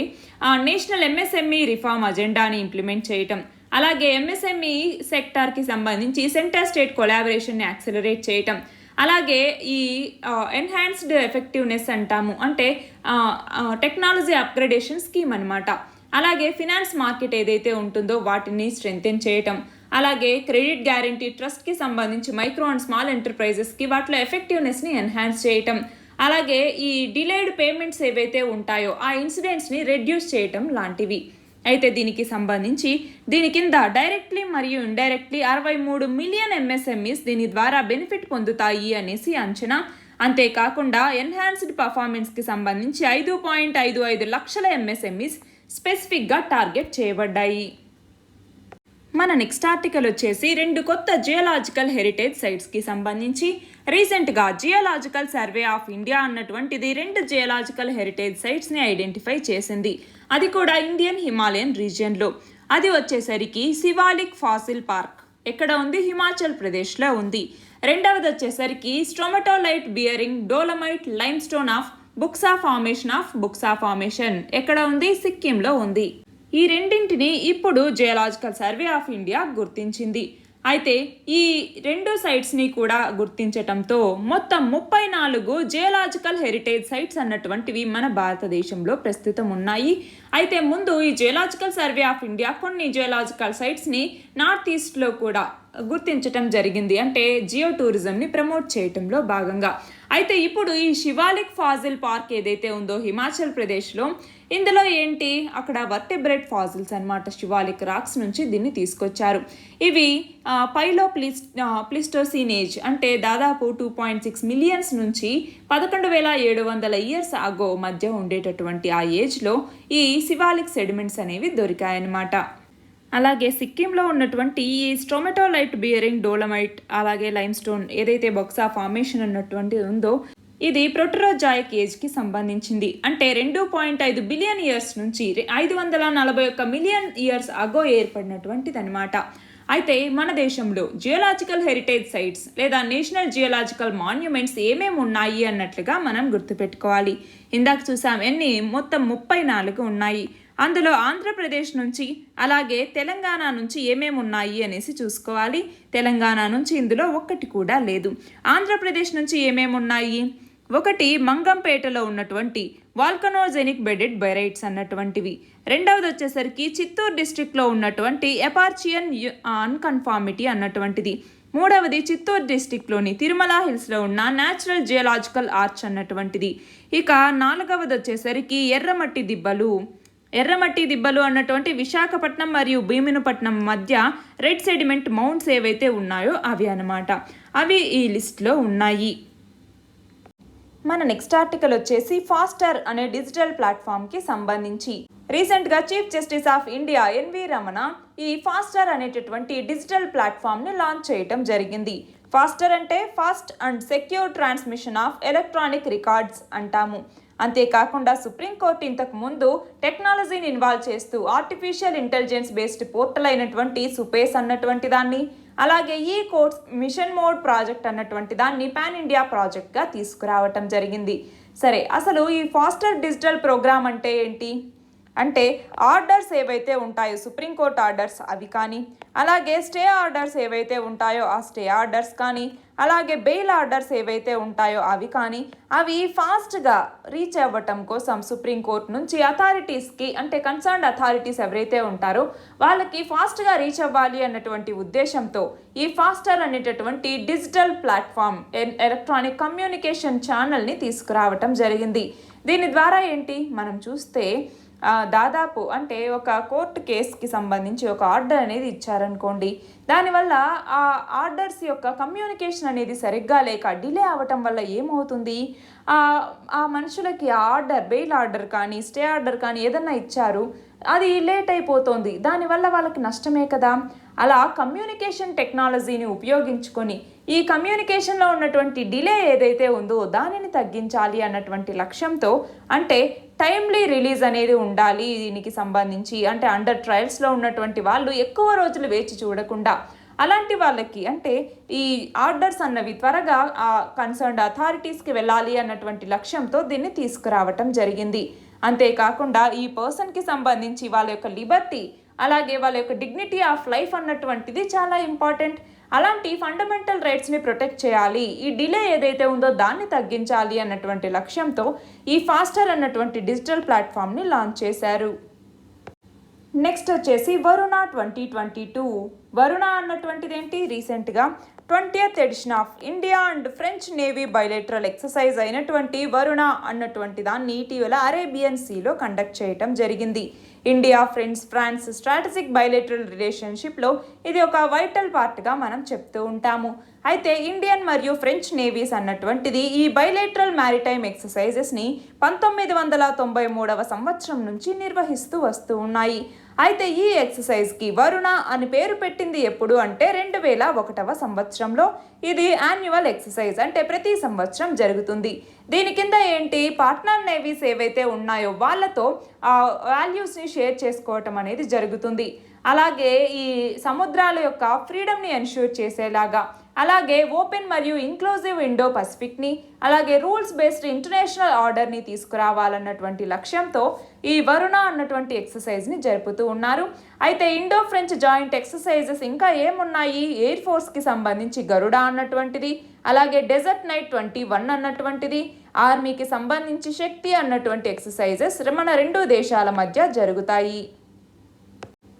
నేషనల్ ఎంఎస్ఎంఈ రిఫార్మ్ అజెండాని ఇంప్లిమెంట్ చేయటం, అలాగే ఎంఎస్ఎంఈ సెక్టార్కి సంబంధించి సెంటర్ స్టేట్ కొలాబరేషన్ని యాక్సలరేట్ చేయటం, అలాగే ఈ ఎన్హాన్స్డ్ ఎఫెక్టివ్నెస్ అంటాము అంటే టెక్నాలజీ అప్గ్రేడేషన్ స్కీమ్ అనమాట, అలాగే ఫినాన్స్ మార్కెట్ ఏదైతే ఉంటుందో వాటిని స్ట్రెంగ్తెన్ చేయటం, అలాగే క్రెడిట్ గ్యారంటీ ట్రస్ట్కి సంబంధించి మైక్రో అండ్ స్మాల్ ఎంటర్ప్రైజెస్కి వాటిలో ఎఫెక్టివ్నెస్ని ఎన్హాన్స్ చేయటం, అలాగే ఈ డిలేడ్ పేమెంట్స్ ఏవైతే ఉంటాయో ఆ ఇన్సిడెంట్స్ని రెడ్యూస్ చేయటం లాంటివి. అయితే దీనికి సంబంధించి దీని కింద డైరెక్ట్లీ మరియు ఇండైరెక్ట్లీ 63 మిలియన్ ఎంఎస్ఎంఈస్ దీని ద్వారా బెనిఫిట్ పొందుతాయి అనేసి అంచనా. అంతేకాకుండా ఎన్హాన్స్డ్ పర్ఫార్మెన్స్కి సంబంధించి 5.55 లక్షల ఎంఎస్ఎంఈస్ స్పెసిఫిక్గా టార్గెట్ చేయబడ్డాయి. మన నెక్స్ట్ ఆర్టికల్ వచ్చేసి 2 కొత్త జియోలాజికల్ హెరిటేజ్ సైట్స్కి సంబంధించి. రీసెంట్గా జియోలాజికల్ సర్వే ఆఫ్ ఇండియా అన్నటువంటిది 2 జియోలాజికల్ హెరిటేజ్ సైట్స్ని ఐడెంటిఫై చేసింది. అది కూడా ఇండియన్ హిమాలయన్ రీజియన్లో. అది వచ్చేసరికి శివాలిక్ ఫాసిల్ పార్క్ ఎక్కడ ఉంది? హిమాచల్ ప్రదేశ్లో ఉంది. రెండవది వచ్చేసరికి stromatolite bearing dolomite limestone of Buxa formation ఎక్కడ ఉంది? సిక్కింలో ఉంది. ఈ రెండింటిని ఇప్పుడు జియోలాజికల్ సర్వే ఆఫ్ ఇండియా గుర్తించింది. అయితే ఈ 2 సైట్స్ని కూడా గుర్తించటంతో మొత్తం 34 జియోలాజికల్ హెరిటేజ్ సైట్స్ అన్నటువంటివి మన భారతదేశంలో ప్రస్తుతం ఉన్నాయి. అయితే ముందు ఈ జియోలాజికల్ సర్వే ఆఫ్ ఇండియా కొన్ని జియోలాజికల్ సైట్స్ని నార్త్ ఈస్ట్లో కూడా గుర్తించటం జరిగింది, అంటే జియో టూరిజంని ప్రమోట్ చేయటంలో భాగంగా. అయితే ఇప్పుడు ఈ శివాలిక్ ఫాజిల్ పార్క్ ఏదైతే ఉందో హిమాచల్ ప్రదేశ్లో, ఇందులో ఏంటి అక్కడ వర్టెబ్రేట్ ఫాజిల్స్ అన్నమాట, శివాలిక్ రాక్స్ నుంచి దీన్ని తీసుకొచ్చారు. ఇవి ప్లిస్టోసీన్ ఏజ్ అంటే దాదాపు 2.6 మిలియన్స్ నుంచి 11,700 ఇయర్స్ అగో మధ్య ఉండేటటువంటి ఆ ఏజ్లో ఈ శివాలిక్ సెడిమెంట్స్ అనేవి దొరికాయన్నమాట. అలాగే సిక్కింలో ఉన్నటువంటి ఈ స్ట్రోమటోలైట్ బియరింగ్ డోలమైట్ అలాగే లైమ్ స్టోన్ ఏదైతే బొక్సా ఫార్మేషన్ అన్నటువంటి ఉందో ఇది ప్రోటరోజాయిక్ ఏజ్కి సంబంధించింది. అంటే 2.5 బిలియన్ ఇయర్స్ నుంచి 541 మిలియన్ ఇయర్స్ అగో ఏర్పడినటువంటిది అనమాట. అయితే మన దేశంలో జియోలాజికల్ హెరిటేజ్ సైట్స్ లేదా నేషనల్ జియోలాజికల్ మాన్యుమెంట్స్ ఏమేమి ఉన్నాయి అన్నట్లుగా మనం గుర్తుపెట్టుకోవాలి. ఇందాక చూసాం ఎన్ని, మొత్తం 34 ఉన్నాయి. అందులో ఆంధ్రప్రదేశ్ నుంచి అలాగే తెలంగాణ నుంచి ఏమేమి ఉన్నాయి అనేసి చూసుకోవాలి. తెలంగాణ నుంచి ఇందులో ఒక్కటి కూడా లేదు. ఆంధ్రప్రదేశ్ నుంచి ఏమేమి ఉన్నాయి? ఒకటి మంగంపేటలో ఉన్నటువంటి వాల్కనోజెనిక్ బెడెడ్ బైరైట్స్ అన్నటువంటివి. రెండవది వచ్చేసరికి చిత్తూరు డిస్ట్రిక్ట్లో ఉన్నటువంటి ఎపార్చియన్ అన్కన్ఫార్మిటీ అన్నటువంటిది. మూడవది చిత్తూరు డిస్టిక్లోని తిరుమల హిల్స్లో ఉన్న న్యాచురల్ జియోలాజికల్ ఆర్చ్ అన్నటువంటిది. ఇక నాలుగవది వచ్చేసరికి ఎర్రమట్టి దిబ్బలు అన్నటువంటి విశాఖపట్నం మరియు భీమునిపట్నం మధ్య రెడ్ సెడిమెంట్ మౌంట్స్ ఏవైతే ఉన్నాయో అవి అన్నమాట. అవి ఈ లిస్ట్లో ఉన్నాయి. మన నెక్స్ట్ ఆర్టికల్ వచ్చేసి ఫాస్టర్ అనే డిజిటల్ ప్లాట్ఫామ్కి సంబంధించి. రీసెంట్గా chief justice of India NV Ramana ఈ ఫాస్టర్ అనేటటువంటి డిజిటల్ ప్లాట్ఫామ్ని లాంచ్ చేయటం జరిగింది. ఫాస్టర్ అంటే fast and secure transmission of electronic records అంటాము. అంతేకాకుండా సుప్రీంకోర్టు ఇంతకు ముందు టెక్నాలజీని ఇన్వాల్వ్ చేస్తూ ఆర్టిఫిషియల్ ఇంటెలిజెన్స్ బేస్డ్ పోర్టల్ అయినటువంటి సుపేస్ అన్నటువంటి దాన్ని, అలాగే ఈ కోర్స్ మిషన్ మోడ్ ప్రాజెక్ట్ అన్నటువంటి దాన్ని పాన్ ఇండియా ప్రాజెక్ట్గా తీసుకురావటం జరిగింది. సరే, అసలు ఈ ఫాస్టర్ డిజిటల్ ప్రోగ్రామ్ అంటే ఏంటి అంటే ఆర్డర్స్ ఏవైతే ఉంటాయో సుప్రీంకోర్టు ఆర్డర్స్ అవి కానీ, అలాగే స్టే ఆర్డర్స్ ఏవైతే ఉంటాయో ఆ స్టే ఆర్డర్స్ కానీ, అలాగే బెయిల్ ఆర్డర్స్ ఏవైతే ఉంటాయో అవి కానీ, అవి ఫాస్ట్గా రీచ్ అవ్వటం కోసం సుప్రీంకోర్టు నుంచి అథారిటీస్కి అంటే కన్సర్న్డ్ అథారిటీస్ ఎవరైతే ఉంటారో వాళ్ళకి ఫాస్ట్గా రీచ్ అవ్వాలి అన్నటువంటి ఉద్దేశంతో ఈ ఫాస్టర్ అనేటటువంటి డిజిటల్ ప్లాట్ఫామ్ ఎలక్ట్రానిక్ కమ్యూనికేషన్ ఛానల్ని తీసుకురావటం జరిగింది. దీని ద్వారా ఏంటి మనం చూస్తే దాదాపు అంటే ఒక కోర్టు కేసుకి సంబంధించి ఒక ఆర్డర్ అనేది ఇచ్చారనుకోండి, దానివల్ల ఆ ఆర్డర్స్ యొక్క కమ్యూనికేషన్ అనేది సరిగ్గా లేక డిలే అవ్వటం వల్ల ఏమవుతుంది, ఆ మనుషులకి ఆ ఆర్డర్ బెయిల్ ఆర్డర్ కానీ స్టే ఆర్డర్ కానీ ఏదన్నా ఇచ్చారు, అది లేట్ అయిపోతుంది. దానివల్ల వాళ్ళకి నష్టమే కదా. అలా కమ్యూనికేషన్ టెక్నాలజీని ఉపయోగించుకొని ఈ కమ్యూనికేషన్లో ఉన్నటువంటి డిలే ఏదైతే ఉందో దానిని తగ్గించాలి అన్నటువంటి లక్ష్యంతో, అంటే టైమ్లీ రిలీజ్ అనేది ఉండాలి దీనికి సంబంధించి, అంటే అండర్ ట్రయల్స్లో ఉన్నటువంటి వాళ్ళు ఎక్కువ రోజులు వేచి చూడకుండా అలాంటి వాళ్ళకి అంటే ఈ ఆర్డర్స్ అన్నవి త్వరగా ఆ కన్సర్న్డ్ అథారిటీస్కి వెళ్ళాలి అన్నటువంటి లక్ష్యంతో దీన్ని తీసుకురావటం జరిగింది. అంతేకాకుండా ఈ పర్సన్కి సంబంధించి వాళ్ళ యొక్క లిబర్టీ అలాగే వాళ్ళ యొక్క డిగ్నిటీ ఆఫ్ లైఫ్ అన్నటువంటిది చాలా ఇంపార్టెంట్. అలాంటి ఫండమెంటల్ రైట్స్ని ప్రొటెక్ట్ చేయాలి, ఈ డిలే ఏదైతే ఉందో దాన్ని తగ్గించాలి అన్నటువంటి లక్ష్యంతో ఈ ఫాస్టర్ అన్నటువంటి డిజిటల్ ప్లాట్ఫామ్ని లాంచ్ చేశారు. నెక్స్ట్ వచ్చేసి వరుణ 2022. వరుణ అన్నటువంటిది ఏంటి? రీసెంట్గా 20th edition of India and French navy bilateral exercise అయినటువంటి వరుణ అన్నటువంటి దాన్ని ఇటీవల అరేబియన్ సీలో కండక్ట్ చేయటం జరిగింది. ఇండియా ఫ్రాన్స్ స్ట్రాటజిక్ బైలేటరల్ రిలేషన్షిప్లో ఇది ఒక వైటల్ పార్ట్గా మనం చెప్తూ ఉంటాము. అయితే ఇండియన్ మరియు ఫ్రెంచ్ నేవీస్ అన్నటువంటిది ఈ బైలేటరల్ మ్యారిటైమ్ ఎక్సర్సైజెస్ని 1993వ సంవత్సరం నుంచి నిర్వహిస్తూ వస్తూ ఉన్నాయి. అయితే ఈ ఎక్సర్సైజ్కి వరుణ అని పేరు పెట్టింది ఎప్పుడు అంటే 2001వ సంవత్సరంలో. ఇది యాన్యువల్ ఎక్సర్సైజ్, అంటే ప్రతి సంవత్సరం జరుగుతుంది. దీని కింద ఏంటి, పార్ట్నర్ నేవీస్ ఏవైతే ఉన్నాయో వాళ్ళతో ఆ వాల్యూస్ని షేర్ చేసుకోవటం అనేది జరుగుతుంది. అలాగే ఈ సముద్రాల యొక్క ఫ్రీడమ్ని ఎన్ష్యూర్ చేసేలాగా, అలాగే ఓపెన్ మరియు ఇంక్లూజివ్ ఇండో పసిఫిక్ని, అలాగే రూల్స్ బేస్డ్ ఇంటర్నేషనల్ ఆర్డర్ని తీసుకురావాలన్నటువంటి లక్ష్యంతో ఈ వరుణ అన్నటువంటి ఎక్సర్సైజ్ని జరుపుతూ ఉన్నారు. అయితే ఇండో ఫ్రెంచ్ జాయింట్ ఎక్సర్సైజెస్ ఇంకా ఏమున్నాయి, ఎయిర్ ఫోర్స్కి సంబంధించి గరుడ అన్నటువంటిది, అలాగే డెజర్ట్ నైట్ 21 అన్నటువంటిది, ఆర్మీకి సంబంధించి శక్తి అన్నటువంటి ఎక్సర్సైజెస్ మన రెండు దేశాల మధ్య జరుగుతాయి.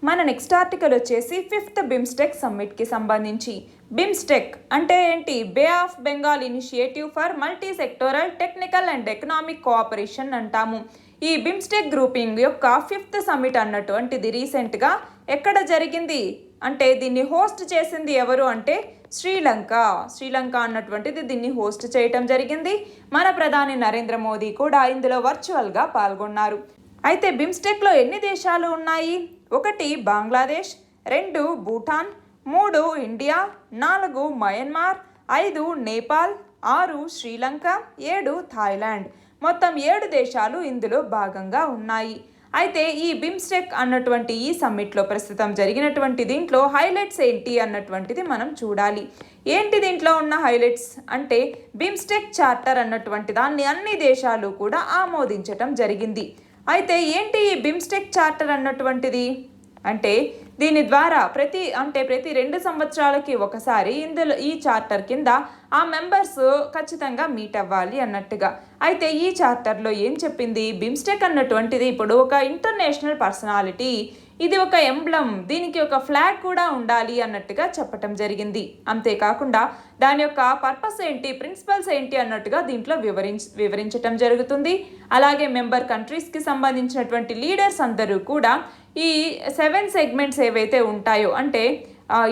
మన నెక్స్ట్ ఆర్టికల్ వచ్చేసి 5th బిమ్స్టెక్ సమ్మిట్కి సంబంధించి. బిమ్స్టెక్ అంటే ఏంటి? Bay of Bengal initiative for multi sectoral technical and economic cooperation అంటాము. ఈ బిమ్స్టెక్ గ్రూపింగ్ యొక్క 5th సమ్మిట్ అన్నటువంటిది రీసెంట్గా ఎక్కడ జరిగింది అంటే దీన్ని హోస్ట్ చేసింది ఎవరు అంటే శ్రీలంక అన్నటువంటిది దీన్ని హోస్ట్ చేయటం జరిగింది. మన ప్రధాని నరేంద్ర మోదీ కూడా ఇందులో వర్చువల్గా పాల్గొన్నారు. అయితే బిమ్స్టెక్లో ఎన్ని దేశాలు ఉన్నాయి? 1 Bangladesh, 2 Bhutan, 3 India, 4 Myanmar, 5 Nepal, 6 Sri Lanka, 7 Thailand. మొత్తం 7 దేశాలు ఇందులో భాగంగా ఉన్నాయి. అయితే ఈ బిమ్స్టెక్ అన్నటువంటి ఈ సమ్మిట్లో ప్రస్తుతం జరిగినటువంటి దీంట్లో హైలైట్స్ ఏంటి అన్నటువంటిది మనం చూడాలి. ఏంటి దీంట్లో ఉన్న హైలైట్స్ అంటే బిమ్స్టెక్ చార్టర్ అన్నటువంటి దాన్ని అన్ని దేశాలు కూడా ఆమోదించటం జరిగింది. అయితే ఏంటి ఈ బిమ్స్టెక్ చార్టర్ అన్నటువంటిది అంటే దీని ద్వారా ప్రతి 2 సంవత్సరాలకి ఒకసారి ఇందులో ఈ చార్టర్ కింద ఆ మెంబర్స్ ఖచ్చితంగా మీట్ అవ్వాలి అన్నట్టుగా. అయితే ఈ చార్టర్లో ఏం చెప్పింది, బిమ్స్టెక్ అన్నటువంటిది ఇప్పుడు ఒక ఇంటర్నేషనల్ పర్సనాలిటీ, ఇది ఒక ఎంబ్లం, దీనికి ఒక ఫ్లాగ్ కూడా ఉండాలి అన్నట్టుగా చెప్పటం జరిగింది. అంతేకాకుండా దాని యొక్క పర్పస్ ఏంటి, ప్రిన్సిపల్స్ ఏంటి అన్నట్టుగా దీంట్లో వివరించటం జరుగుతుంది. అలాగే మెంబర్ కంట్రీస్కి సంబంధించినటువంటి లీడర్స్ అందరూ కూడా ఈ 7 సెగ్మెంట్స్ ఏవైతే ఉంటాయో అంటే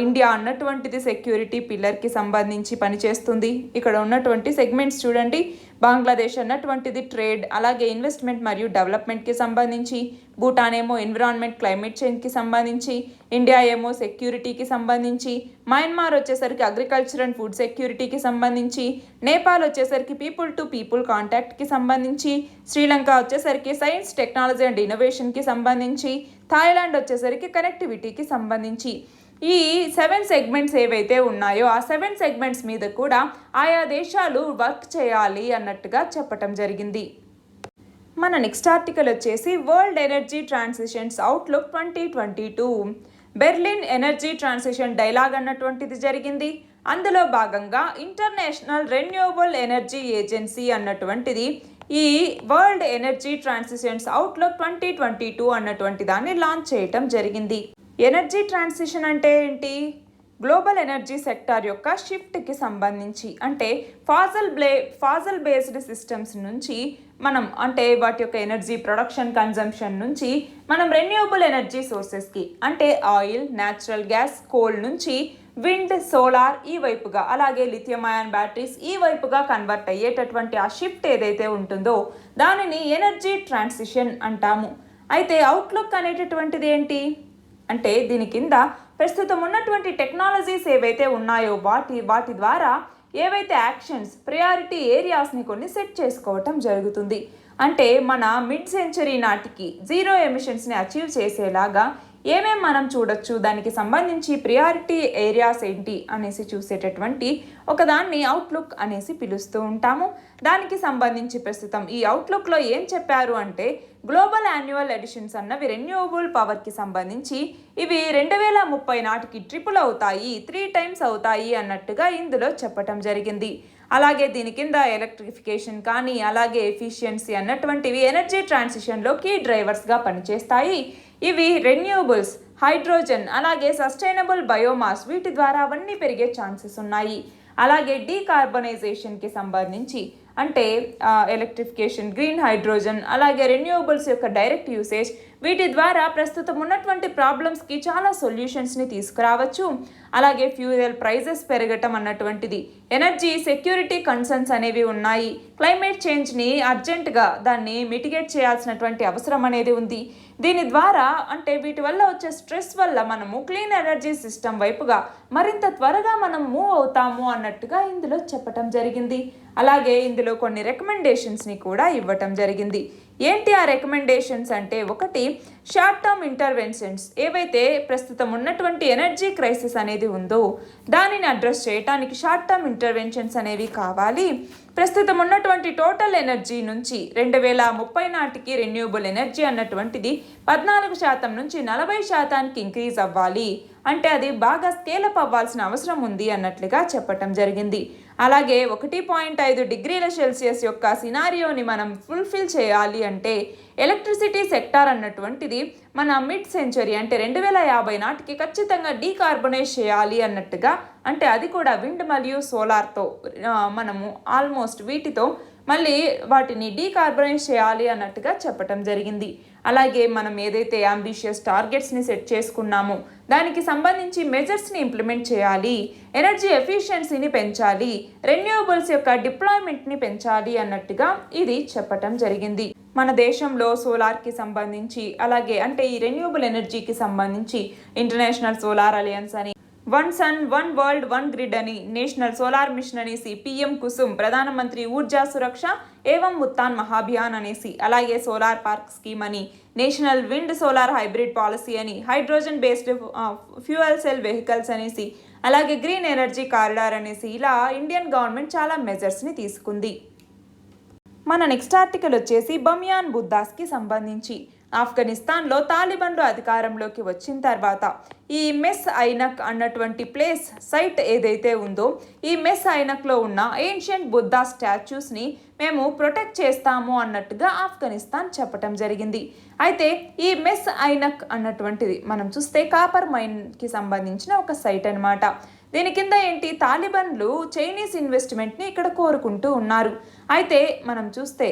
ఇండియా అన్నటువంటిది సెక్యూరిటీ పిల్లర్కి సంబంధించి పనిచేస్తుంది. ఇక్కడ ఉన్నటువంటి సెగ్మెంట్స్ చూడండి, బంగ్లాదేశ్ అన్నటువంటిది ట్రేడ్ అలాగే ఇన్వెస్ట్మెంట్ మరియు డెవలప్మెంట్కి సంబంధించి, భూటాన్ ఏమో ఎన్విరాన్మెంట్ క్లైమేట్ చేంజ్కి సంబంధించి, ఇండియా ఏమో సెక్యూరిటీకి సంబంధించి, మయన్మార్ వచ్చేసరికి అగ్రికల్చర్ అండ్ ఫుడ్ సెక్యూరిటీకి సంబంధించి, నేపాల్ వచ్చేసరికి పీపుల్ టు పీపుల్ కాంటాక్ట్కి సంబంధించి, శ్రీలంక వచ్చేసరికి సైన్స్ టెక్నాలజీ అండ్ ఇన్నోవేషన్కి సంబంధించి, థాయిలాండ్ వచ్చేసరికి కనెక్టివిటీకి సంబంధించి. ఈ 7 సెగ్మెంట్స్ ఏవైతే ఉన్నాయో ఆ 7 సెగ్మెంట్స్ మీద కూడా ఆయా దేశాలు వర్క్ చేయాలి అన్నట్టుగా చెప్పటం జరిగింది. మన నెక్స్ట్ ఆర్టికల్ వచ్చేసి world energy transitions outlook 2022 Berlin energy transition dialogue అన్నటువంటిది జరిగింది. అందులో భాగంగా ఇంటర్నేషనల్ రెన్యూవబుల్ ఎనర్జీ ఏజెన్సీ అన్నటువంటిది ఈ వరల్డ్ ఎనర్జీ ట్రాన్సిషన్స్ అవుట్లుక్ 2022 అన్నటువంటి దాన్ని లాంచ్ చేయటం జరిగింది. ఎనర్జీ ట్రాన్సిషన్ అంటే ఏంటి, గ్లోబల్ ఎనర్జీ సెక్టార్ యొక్క షిఫ్ట్కి సంబంధించి, అంటే ఫాజల్ బేస్డ్ సిస్టమ్స్ నుంచి మనం అంటే వాటి యొక్క ఎనర్జీ ప్రొడక్షన్ కన్జంప్షన్ నుంచి మనం రెన్యూవబుల్ ఎనర్జీ సోర్సెస్కి అంటే ఆయిల్, న్యాచురల్ గ్యాస్, కోల్ నుంచి విండ్, సోలార్ ఈ వైపుగా, అలాగే లిథియం అయాన్ బ్యాటరీస్ ఈ వైపుగా కన్వర్ట్ అయ్యేటటువంటి ఆ షిఫ్ట్ ఏదైతే ఉంటుందో దానిని ఎనర్జీ ట్రాన్సిషన్ అంటాము. అయితే అవుట్లుక్ అనేటటువంటిది ఏంటి అంటే దీని కింద ప్రస్తుతం ఉన్నటువంటి టెక్నాలజీస్ ఏవైతే ఉన్నాయో వాటి ద్వారా ఏవైతే యాక్షన్స్ ప్రయారిటీ ఏరియాస్ని కొన్ని సెట్ చేసుకోవటం జరుగుతుంది. అంటే మన మిడ్ సెంచరీ నాటికి జీరో ఎమిషన్స్ని అచీవ్ చేసేలాగా ఏమేం మనం చూడొచ్చు, దానికి సంబంధించి ప్రియారిటీ ఏరియాస్ ఏంటి అనేసి చూసేటటువంటి ఒకదాన్ని అవుట్లుక్ అనేసి పిలుస్తూ ఉంటాము. దానికి సంబంధించి ప్రస్తుతం ఈ అవుట్లుక్లో ఏం చెప్పారు అంటే గ్లోబల్ యాన్యువల్ ఎడిషన్స్ అన్నవి రెన్యూవబుల్ పవర్కి సంబంధించి ఇవి 2030 నాటికి ట్రిపుల్ అవుతాయి, 3 టైమ్స్ అవుతాయి అన్నట్టుగా ఇందులో చెప్పటం జరిగింది. అలాగే దీని కింద ఎలక్ట్రిఫికేషన్ కానీ అలాగే ఎఫిషియన్సీ అన్నటువంటివి ఎనర్జీ ట్రాన్సిషన్లో కీ డ్రైవర్స్గా పనిచేస్తాయి. ఇవి రెన్యూవబుల్స్, హైడ్రోజన్ అలాగే సస్టైనబుల్ బయోమాస్ వీటి ద్వారా అవన్నీ పెరిగే ఛాన్సెస్ ఉన్నాయి. అలాగే డీకార్బనైజేషన్కి సంబంధించి అంటే ఎలక్ట్రిఫికేషన్, గ్రీన్ హైడ్రోజన్ అలాగే రెన్యూవబుల్స్ యొక్క డైరెక్ట్ యూసేజ్ వీటి ద్వారా ప్రస్తుతం ఉన్నటువంటి ప్రాబ్లమ్స్కి చాలా సొల్యూషన్స్ని తీసుకురావచ్చు. అలాగే ఫ్యూయల్ ప్రైజెస్ పెరగటం అన్నటువంటిది, ఎనర్జీ సెక్యూరిటీ కన్సర్న్స్ అనేవి ఉన్నాయి. క్లైమేట్ చేంజ్ని అర్జెంటుగా దాన్ని మిటిగేట్ చేయాల్సినటువంటి అవసరం అనేది ఉంది. దీని ద్వారా అంటే వీటి వల్ల వచ్చే స్ట్రెస్ వల్ల మనము క్లీన్ ఎనర్జీ సిస్టమ్ వైపుగా మరింత త్వరగా మనం మూవ్ అవుతాము అన్నట్టుగా ఇందులో చెప్పటం జరిగింది. అలాగే ఇందులో కొన్ని రికమెండేషన్స్ని కూడా ఇవ్వటం జరిగింది. ఏంటి ఆ రికమెండేషన్స్ అంటే, ఒకటి షార్ట్ టర్మ్ ఇంటర్వెన్షన్స్, ఏవైతే ప్రస్తుతం ఉన్నటువంటి ఎనర్జీ క్రైసిస్ అనేది ఉందో దానిని అడ్రస్ చేయడానికి షార్ట్ టర్మ్ ఇంటర్వెన్షన్స్ అనేవి కావాలి. ప్రస్తుతం ఉన్నటువంటి టోటల్ ఎనర్జీ నుంచి 2030 నాటికి రెన్యూవబుల్ ఎనర్జీ అన్నటువంటిది 14% నుంచి 40% ఇంక్రీజ్ అవ్వాలి. అంటే అది బాగా స్కేలప్ అవ్వాల్సిన అవసరం ఉంది అన్నట్లుగా చెప్పటం జరిగింది. అలాగే 1.5 డిగ్రీల సెల్సియస్ యొక్క సినారియోని మనం ఫుల్ఫిల్ చేయాలి అంటే ఎలక్ట్రిసిటీ సెక్టార్ అన్నటువంటిది మన మిడ్ సెంచరీ అంటే 2050 నాటికి ఖచ్చితంగా డీకార్బనైజ్ చేయాలి అన్నట్టుగా, అంటే అది కూడా విండ్ మరియు సోలార్తో మనము ఆల్మోస్ట్ వీటితో మళ్ళీ వాటిని డీకార్బనైజ్ చేయాలి అన్నట్టుగా చెప్పటం జరిగింది. అలాగే మనం ఏదైతే అంబిషియస్ టార్గెట్స్ని సెట్ చేసుకున్నామో దానికి సంబంధించి మెజర్స్ని ఇంప్లిమెంట్ చేయాలి, ఎనర్జీ ఎఫిషియన్సీని పెంచాలి, రెన్యూవబుల్స్ యొక్క డిప్లాయ్మెంట్ని పెంచాలి అన్నట్టుగా ఇది చెప్పటం జరిగింది. మన దేశంలో సోలార్కి సంబంధించి అలాగే అంటే ఈ రెన్యూవబుల్ ఎనర్జీకి సంబంధించి ఇంటర్నేషనల్ సోలార్ అలయన్స్ అని, one sun one world one grid అని, నేషనల్ సోలార్ మిషన్ అనేసి, పిఎం కుసుమ్ ప్రధానమంత్రి ఊర్జా సురక్ష ఏవం ఉత్తాన్ మహాభియాన్ అనేసి, అలాగే సోలార్ పార్క్ స్కీమ్ అని, national wind solar hybrid policy అని, hydrogen based fuel cell vehicles అనేసి, అలాగే గ్రీన్ ఎనర్జీ కారిడార్ అనేసి ఇలా ఇండియన్ గవర్నమెంట్ చాలా మెజర్స్ని తీసుకుంది. మన నెక్స్ట్ ఆర్టికల్ వచ్చేసి బమియాన్ బుద్దాస్కి సంబంధించి. ఆఫ్ఘనిస్తాన్లో తాలిబాన్లు అధికారంలోకి వచ్చిన తర్వాత ఈ మెస్ ఐనక్ అన్నటువంటి ప్లేస్ సైట్ ఏదైతే ఉందో ఈ మెస్ ఐనక్లో ఉన్న ఏన్షియంట్ బుద్ధా స్టాచ్యూస్ని మేము ప్రొటెక్ట్ చేస్తాము అన్నట్టుగా ఆఫ్ఘనిస్తాన్ చెప్పటం జరిగింది. అయితే ఈ మెస్ ఐనక్ అన్నటువంటిది మనం చూస్తే కాపర్ మైన్కి సంబంధించిన ఒక సైట్ అన్నమాట. దీని కింద ఏంటి, తాలిబాన్లు చైనీస్ ఇన్వెస్ట్మెంట్ని ఇక్కడ కోరుకుంటూ ఉన్నారు. అయితే మనం చూస్తే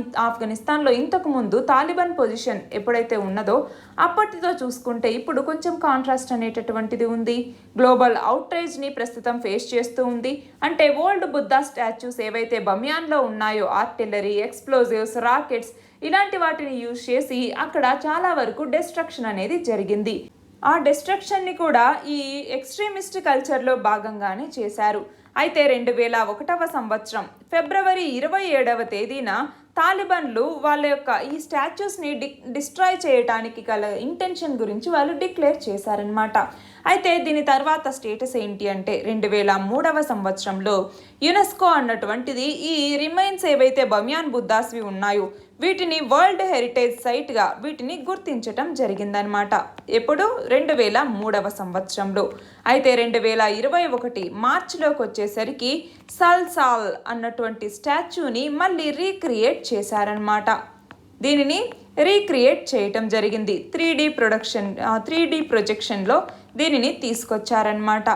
ఆఫ్ఘనిస్తాన్లో ఇంతకు ముందు తాలిబాన్ పొజిషన్ ఎప్పుడైతే ఉన్నదో అప్పటితో చూసుకుంటే ఇప్పుడు కొంచెం కాంట్రాస్ట్ అనేటటువంటిది ఉంది. గ్లోబల్ అవుట్రేజ్ని ప్రస్తుతం ఫేస్ చేస్తూ ఉంది. అంటే ఓల్డ్ బుద్ధా స్టాచ్యూస్ ఏవైతే బమియాన్లో ఉన్నాయో ఆర్టిల్లరీ, ఎక్స్ప్లోజివ్స్, రాకెట్స్ ఇలాంటి వాటిని యూజ్ చేసి అక్కడ చాలా వరకు డిస్ట్రక్షన్ అనేది జరిగింది. ఆ డిస్ట్రక్షన్ని కూడా ఈ ఎక్స్ట్రీమిస్ట్ కల్చర్లో భాగంగానే చేశారు. అయితే 2001 సంవత్సరం ఫిబ్రవరి 27వ తేదీన తాలిబాన్లు వాళ్ళ యొక్క ఈ స్టాచ్యూస్ని డిస్ట్రాయ్ చేయడానికి గల ఇంటెన్షన్ గురించి వాళ్ళు డిక్లేర్ చేశారనమాట. అయితే దీని తర్వాత స్టేటస్ ఏంటి అంటే 2003వ సంవత్సరంలో యునెస్కో అన్నటువంటిది ఈ రిమైన్స్ ఏవైతే బమియాన్ బుద్ధాస్వి ఉన్నాయో వీటిని వరల్డ్ హెరిటేజ్ సైట్గా వీటిని గుర్తించటం జరిగిందనమాట. ఎప్పుడు 2003వ సంవత్సరంలో. అయితే 2021 మార్చిలోకి వచ్చేసరికి సల్సాల్ అన్నటువంటి స్టాచ్యూని మళ్ళీ రీక్రియేట్ చేశారనమాట. దీనిని రీక్రియేట్ చేయటం జరిగింది. 3D ప్రొజెక్షన్లో దీనిని తీసుకొచ్చారనమాట.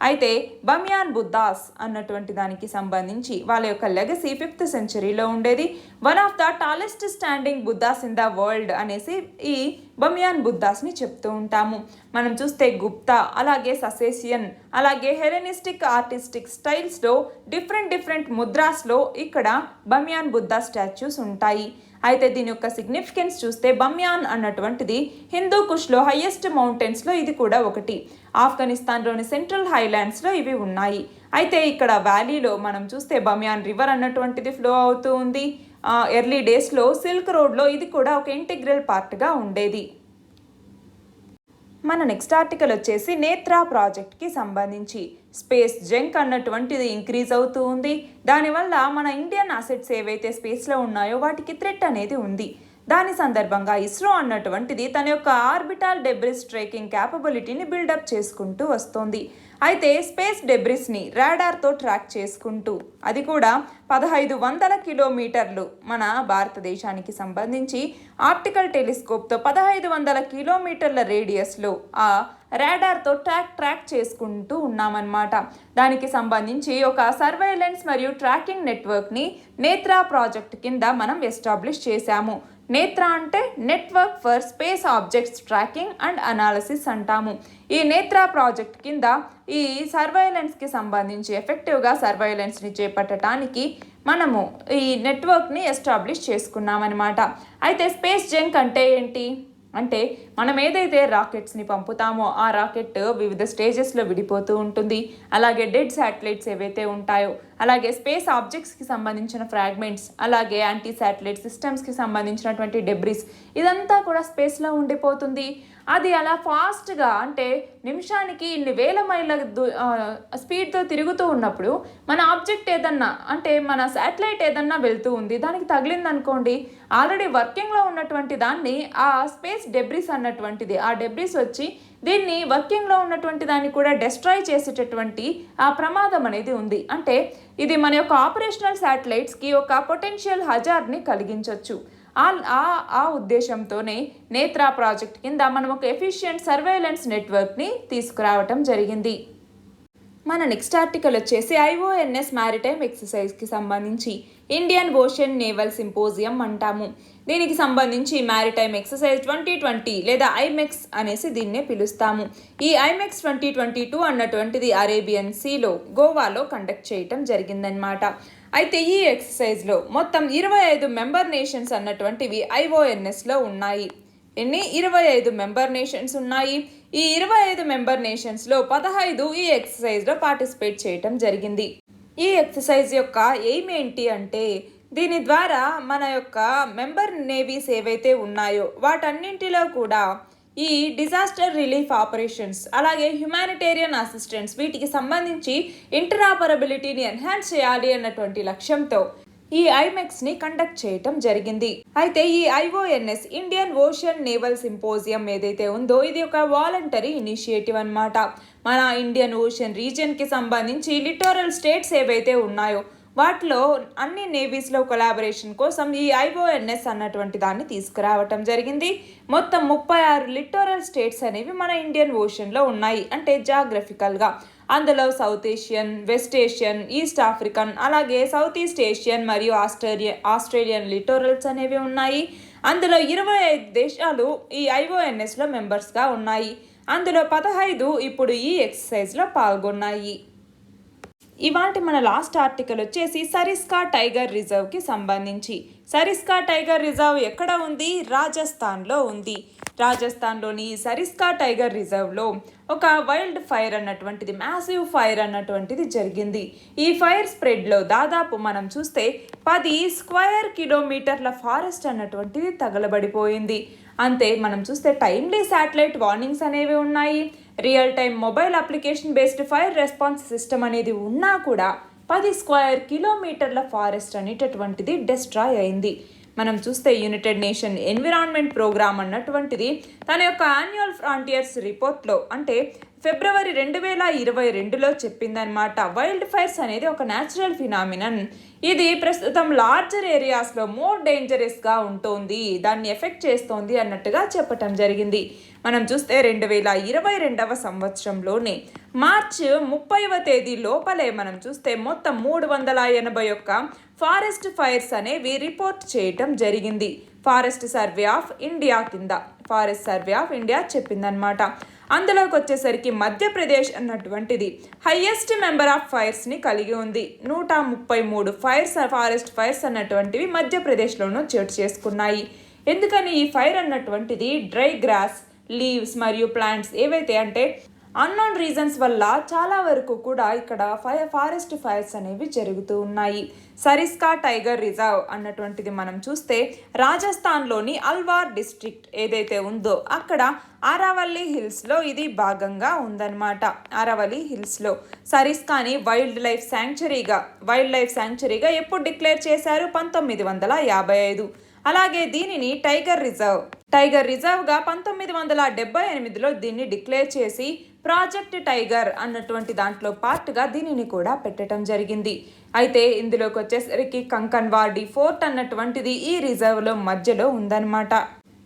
అయితే బమియాన్ బుద్ధాస్ అన్నటువంటి దానికి సంబంధించి వాళ్ళ యొక్క లెగసీ 5th సెంచరీలో ఉండేది. One of the tallest standing Buddha's in the world అనేసి ఈ బమియాన్ బుద్ధాస్ని చెప్తూ ఉంటాము. మనం చూస్తే గుప్తా, అలాగే ససేసియన్, అలాగే హెలెనిస్టిక్ ఆర్టిస్టిక్ స్టైల్స్లో డిఫరెంట్ ముద్రాస్లో ఇక్కడ బమియాన్ బుద్ధా స్టాచ్యూస్ ఉంటాయి. అయితే దీని యొక్క సిగ్నిఫికెన్స్ చూస్తే బమియాన్ అన్నటువంటిది హిందూ కుష్లో హైయెస్ట్ మౌంటైన్స్లో ఇది కూడా ఒకటి. ఆఫ్ఘనిస్తాన్లోని సెంట్రల్ హైలాండ్స్లో ఇవి ఉన్నాయి. అయితే ఇక్కడ వ్యాలీలో మనం చూస్తే బమియాన్ రివర్ అన్నటువంటిది ఫ్లో అవుతూ ఉంది. ఎర్లీ డేస్లో సిల్క్ రోడ్లో ఇది కూడా ఒక ఇంటిగ్రల్ పార్ట్గా ఉండేది. మన నెక్స్ట్ ఆర్టికల్ వచ్చేసి నేత్రా ప్రాజెక్ట్కి సంబంధించి. స్పేస్ జంక్ అన్నటువంటిది ఇంక్రీజ్ అవుతూ ఉంది. దానివల్ల మన ఇండియన్ అసెట్స్ ఏవైతే స్పేస్లో ఉన్నాయో వాటికి థ్రెట్ అనేది ఉంది. దాని సందర్భంగా ఇస్రో అన్నటువంటిది తన యొక్క ఆర్బిటాల్ డెబ్రిస్ ట్రేకింగ్ క్యాపబిలిటీని బిల్డప్ చేసుకుంటూ వస్తోంది. అయితే స్పేస్ డెబ్రిస్ని రాడార్తో ట్రాక్ చేసుకుంటూ అది కూడా 1500 కిలోమీటర్లు మన భారతదేశానికి సంబంధించి ఆప్టికల్ టెలిస్కోప్తో 1500 కిలోమీటర్ల రేడియస్లో ఆ రాడార్తో ట్రాక్ చేసుకుంటూ ఉన్నామన్నమాట. దానికి సంబంధించి ఒక సర్వైలెన్స్ మరియు ట్రాకింగ్ నెట్వర్క్ని నేత్రా ప్రాజెక్ట్ కింద మనం ఎస్టాబ్లిష్ చేశాము. నేత్రా అంటే network for space objects tracking and analysis అంటాము. ఈ నేత్రా ప్రాజెక్ట్ కింద ఈ సర్వైలెన్స్కి సంబంధించి ఎఫెక్టివ్గా సర్వైలెన్స్ని చేపట్టడానికి మనము ఈ నెట్వర్క్ని ఎస్టాబ్లిష్ చేసుకున్నామన్నమాట. అయితే స్పేస్ జంక్ అంటే ఏంటి అంటే మనం ఏదైతే రాకెట్స్ని పంపుతామో ఆ రాకెట్ వివిధ స్టేజెస్లో విడిపోతూ ఉంటుంది. అలాగే డెడ్ శాటిలైట్స్ ఏవైతే ఉంటాయో, అలాగే స్పేస్ ఆబ్జెక్ట్స్కి సంబంధించిన ఫ్రాగ్మెంట్స్, అలాగే యాంటీ శాటిలైట్ సిస్టమ్స్కి సంబంధించినటువంటి డెబ్రిస్ ఇదంతా కూడా స్పేస్లో ఉండిపోతుంది. అది అలా ఫాస్ట్గా అంటే నిమిషానికి ఇన్ని వేల మైళ్ళ స్పీడ్తో తిరుగుతూ ఉన్నప్పుడు మన ఆబ్జెక్ట్ ఏదన్నా అంటే మన శాటిలైట్ ఏదన్నా వెళ్తూ ఉంది, దానికి తగిలిందనుకోండి, ఆల్రెడీ వర్కింగ్లో ఉన్నటువంటి దాన్ని ఆ స్పేస్ డెబ్రిస్ అన్నటువంటిది ఆ డెబ్రిస్ వచ్చి దీన్ని వర్కింగ్లో ఉన్నటువంటి దాన్ని కూడా డెస్ట్రాయ్ చేసేటటువంటి ఆ ప్రమాదం అనేది ఉంది. అంటే ఇది మన యొక్క ఆపరేషనల్ శాటిలైట్స్కి ఒక పొటెన్షియల్ హజార్డ్ని కలిగించవచ్చు. ఆ ఉద్దేశంతోనే నేత్రా ప్రాజెక్ట్ కింద మనం ఒక ఎఫిషియెంట్ సర్వేలెన్స్ నెట్వర్క్ని తీసుకురావటం జరిగింది. మన నెక్స్ట్ ఆర్టికల్ వచ్చేసి IONS మ్యారిటైమ్ ఎక్సర్సైజ్కి సంబంధించి ఇండియన్ ఓషన్ నేవల్ సింపోజియం అంటాము. దీనికి సంబంధించి మ్యారిటైమ్ ఎక్సర్సైజ్ 2020 లేదా ఐమెక్స్ అనేసి దీన్నే పిలుస్తాము. ఈ ఐమెక్స్ 2022 అన్నటువంటిది అరేబియన్ సీలో గోవాలో కండక్ట్ చేయటం జరిగిందనమాట. అయితే ఈ ఎక్సర్సైజ్లో మొత్తం 25 మెంబర్ నేషన్స్ అన్నటువంటివి IONSలో ఉన్నాయి. 25 మెంబర్ నేషన్స్ ఉన్నాయి. ఈ 25 మెంబర్ నేషన్స్లో 15 ఈ ఎక్సర్సైజ్లో పార్టిసిపేట్ చేయటం జరిగింది. ఈ ఎక్సర్సైజ్ యొక్క ఎయిమ్ ఏంటి అంటే దీని ద్వారా మన యొక్క మెంబర్ నేవీస్ ఏవైతే ఉన్నాయో వాటన్నింటిలో కూడా ఈ డిజాస్టర్ రిలీఫ్ ఆపరేషన్స్ అలాగే హ్యుమానిటేరియన్ అసిస్టెన్స్ వీటికి సంబంధించి ఇంటరాపరబిలిటీని ఎన్హాన్స్ చేయాలి అన్నటువంటి లక్ష్యంతో ఈ ఐమెక్స్ ని కండక్ట్ చేయటం జరిగింది. అయితే ఈ ఐఓఎన్ఎస్ ఇండియన్ ఓషన్ నేవల్ సింపోజియం ఏదైతే ఉందో ఇది ఒక వాలంటరీ ఇనిషియేటివ్ అన్నమాట. మన ఇండియన్ ఓషన్ రీజియన్ కి సంబంధించి లిటోరల్ స్టేట్స్ ఏవైతే ఉన్నాయో వాటిలో అన్ని నేవీస్లో కొలాబరేషన్ కోసం ఈ ఐఓఎన్ఎస్ అన్నటువంటి దాన్ని తీసుకురావటం జరిగింది. మొత్తం 36 లిటోరల్ స్టేట్స్ అనేవి మన ఇండియన్ ఓషన్లో ఉన్నాయి, అంటే జాగ్రఫికల్గా. అందులో south Asian, west Asian, east African, అలాగే సౌత్ ఈస్ట్ ఏషియన్ మరియు ఆస్ట్రేలియన్ లిటోరల్స్ అనేవి ఉన్నాయి. అందులో 25 దేశాలు ఈ ఐఓఎన్ఎస్లో మెంబర్స్గా ఉన్నాయి. అందులో 15 ఇప్పుడు ఈ ఎక్సర్సైజ్లో పాల్గొన్నాయి. ఇవాంటి మన లాస్ట్ ఆర్టికల్ వచ్చేసి సరిస్కా టైగర్ రిజర్వ్కి సంబంధించి. సరిస్కా టైగర్ రిజర్వ్ ఎక్కడ ఉంది? రాజస్థాన్లో ఉంది. రాజస్థాన్లోని సరిస్కా టైగర్ రిజర్వ్లో ఒక వైల్డ్ ఫైర్ అన్నటువంటిది, మ్యాసివ్ ఫైర్ అన్నటువంటిది జరిగింది. ఈ ఫైర్ స్ప్రెడ్లో దాదాపు మనం చూస్తే 10 స్క్వేర్ కిలోమీటర్ల ఫారెస్ట్ అన్నటువంటిది తగలబడిపోయింది. అంతే, మనం చూస్తే టైమ్లీ శాటిలైట్ వార్నింగ్స్ అనేవి ఉన్నాయి. Real time mobile application based fire response system అనేది ఉన్నా కూడా 10 స్క్వేర్ కిలోమీటర్ల ఫారెస్ట్ అనేటటువంటిది డిస్ట్రాయ్ అయింది. మనం చూస్తే యునైటెడ్ నేషన్ ఎన్విరాన్మెంట్ ప్రోగ్రామ్ అన్నటువంటిది తన యొక్క యాన్యువల్ ఫ్రాంటియర్స్ రిపోర్ట్లో, అంటే ఫిబ్రవరి 2022లో చెప్పిందనమాట, వైల్డ్ ఫైర్స్ అనేది ఒక న్యాచురల్ ఫినామినన్. ఇది ప్రస్తుతం లార్జర్ ఏరియాస్లో మోర్ డేంజరస్గా ఉంటుంది, దాన్ని ఎఫెక్ట్ చేస్తోంది అన్నట్టుగా చెప్పటం జరిగింది. మనం చూస్తే 2022వ సంవత్సరంలోనే మార్చి 30వ తేదీ లోపలే మనం చూస్తే మొత్తం 381 ఫారెస్ట్ ఫైర్స్ అనేవి రిపోర్ట్ చేయటం జరిగింది. ఫారెస్ట్ సర్వే ఆఫ్ ఇండియా కింద ఫారెస్ట్ సర్వే ఆఫ్ ఇండియా చెప్పిందనమాట. అందులోకి వచ్చేసరికి మధ్యప్రదేశ్ అన్నటువంటిది హైయెస్ట్ నెంబర్ ఆఫ్ ఫైర్స్ని కలిగి ఉంది. 133 ఫారెస్ట్ ఫైర్స్ అన్నటువంటివి మధ్యప్రదేశ్లోనూ చోటు చేసుకున్నాయి. ఎందుకని ఈ ఫైర్ అన్నటువంటిది డ్రై గ్రాస్, లీవ్స్ మరియు ప్లాంట్స్ ఏవైతే అంటే అన్నోన్ రీజన్స్ వల్ల చాలా వరకు కూడా ఇక్కడ ఫారెస్ట్ ఫైర్స్ అనేవి జరుగుతూ ఉన్నాయి. సరిస్కా టైగర్ రిజర్వ్ అన్నటువంటిది మనం చూస్తే రాజస్థాన్లోని అల్వార్ డిస్ట్రిక్ట్ ఏదైతే ఉందో అక్కడ ఆరావల్లి హిల్స్లో ఇది భాగంగా ఉందన్నమాట. ఆరావల్లి హిల్స్లో సరిస్కాని వైల్డ్ లైఫ్ శాంక్చురీగా ఎప్పుడు డిక్లేర్ చేశారు? 1955. అలాగే దీనిని టైగర్ రిజర్వ్గా 1978లో దీన్ని డిక్లేర్ చేసి ప్రాజెక్ట్ టైగర్ అన్నటువంటి దాంట్లో పార్ట్గా దీనిని కూడా పెట్టడం జరిగింది. అయితే ఇందులోకి వచ్చేసరికి కంకన్వాడి ఫోర్ట్ అన్నటువంటిది ఈ రిజర్వ్లో మధ్యలో ఉందన్నమాట.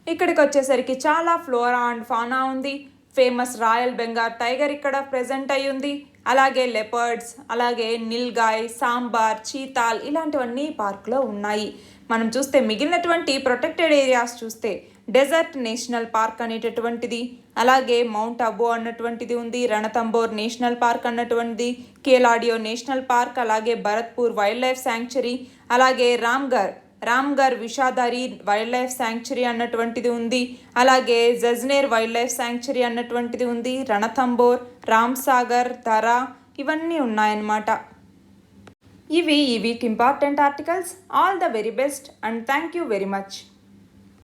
ఇక్కడికి వచ్చేసరికి చాలా ఫ్లోరా అండ్ ఫానా ఉంది. ఫేమస్ రాయల్ బెంగాల్ టైగర్ ఇక్కడ ప్రెజెంట్ అయి ఉంది. అలాగే లెపర్డ్స్, అలాగే నిల్గాయ్, సాంబార్, చీతాల్ ఇలాంటివన్నీ పార్క్లో ఉన్నాయి. మనం చూస్తే మిగిలినటువంటి ప్రొటెక్టెడ్ ఏరియాస్ చూస్తే డెజర్ట్ నేషనల్ పార్క్ అనేటటువంటిది, అలాగే మౌంట్ అబో అన్నటువంటిది ఉంది, రణతంబోర్ నేషనల్ పార్క్ అన్నటువంటిది, కేలాడియో నేషనల్ పార్క్, అలాగే భరత్పూర్ వైల్డ్ లైఫ్ శాంక్చురీ, అలాగే రామ్గర్ విషాదారి వైల్డ్ లైఫ్ శాంక్చురీ అన్నటువంటిది ఉంది, అలాగే జజ్నేర్ వైల్డ్ లైఫ్ శాంక్చురీ అన్నటువంటిది ఉంది, రణతంబోర్, రామ్సాగర్, ధరా ఇవన్నీ ఉన్నాయన్నమాట. ఇవి ఈ week important articles. All the very best and thank you very much.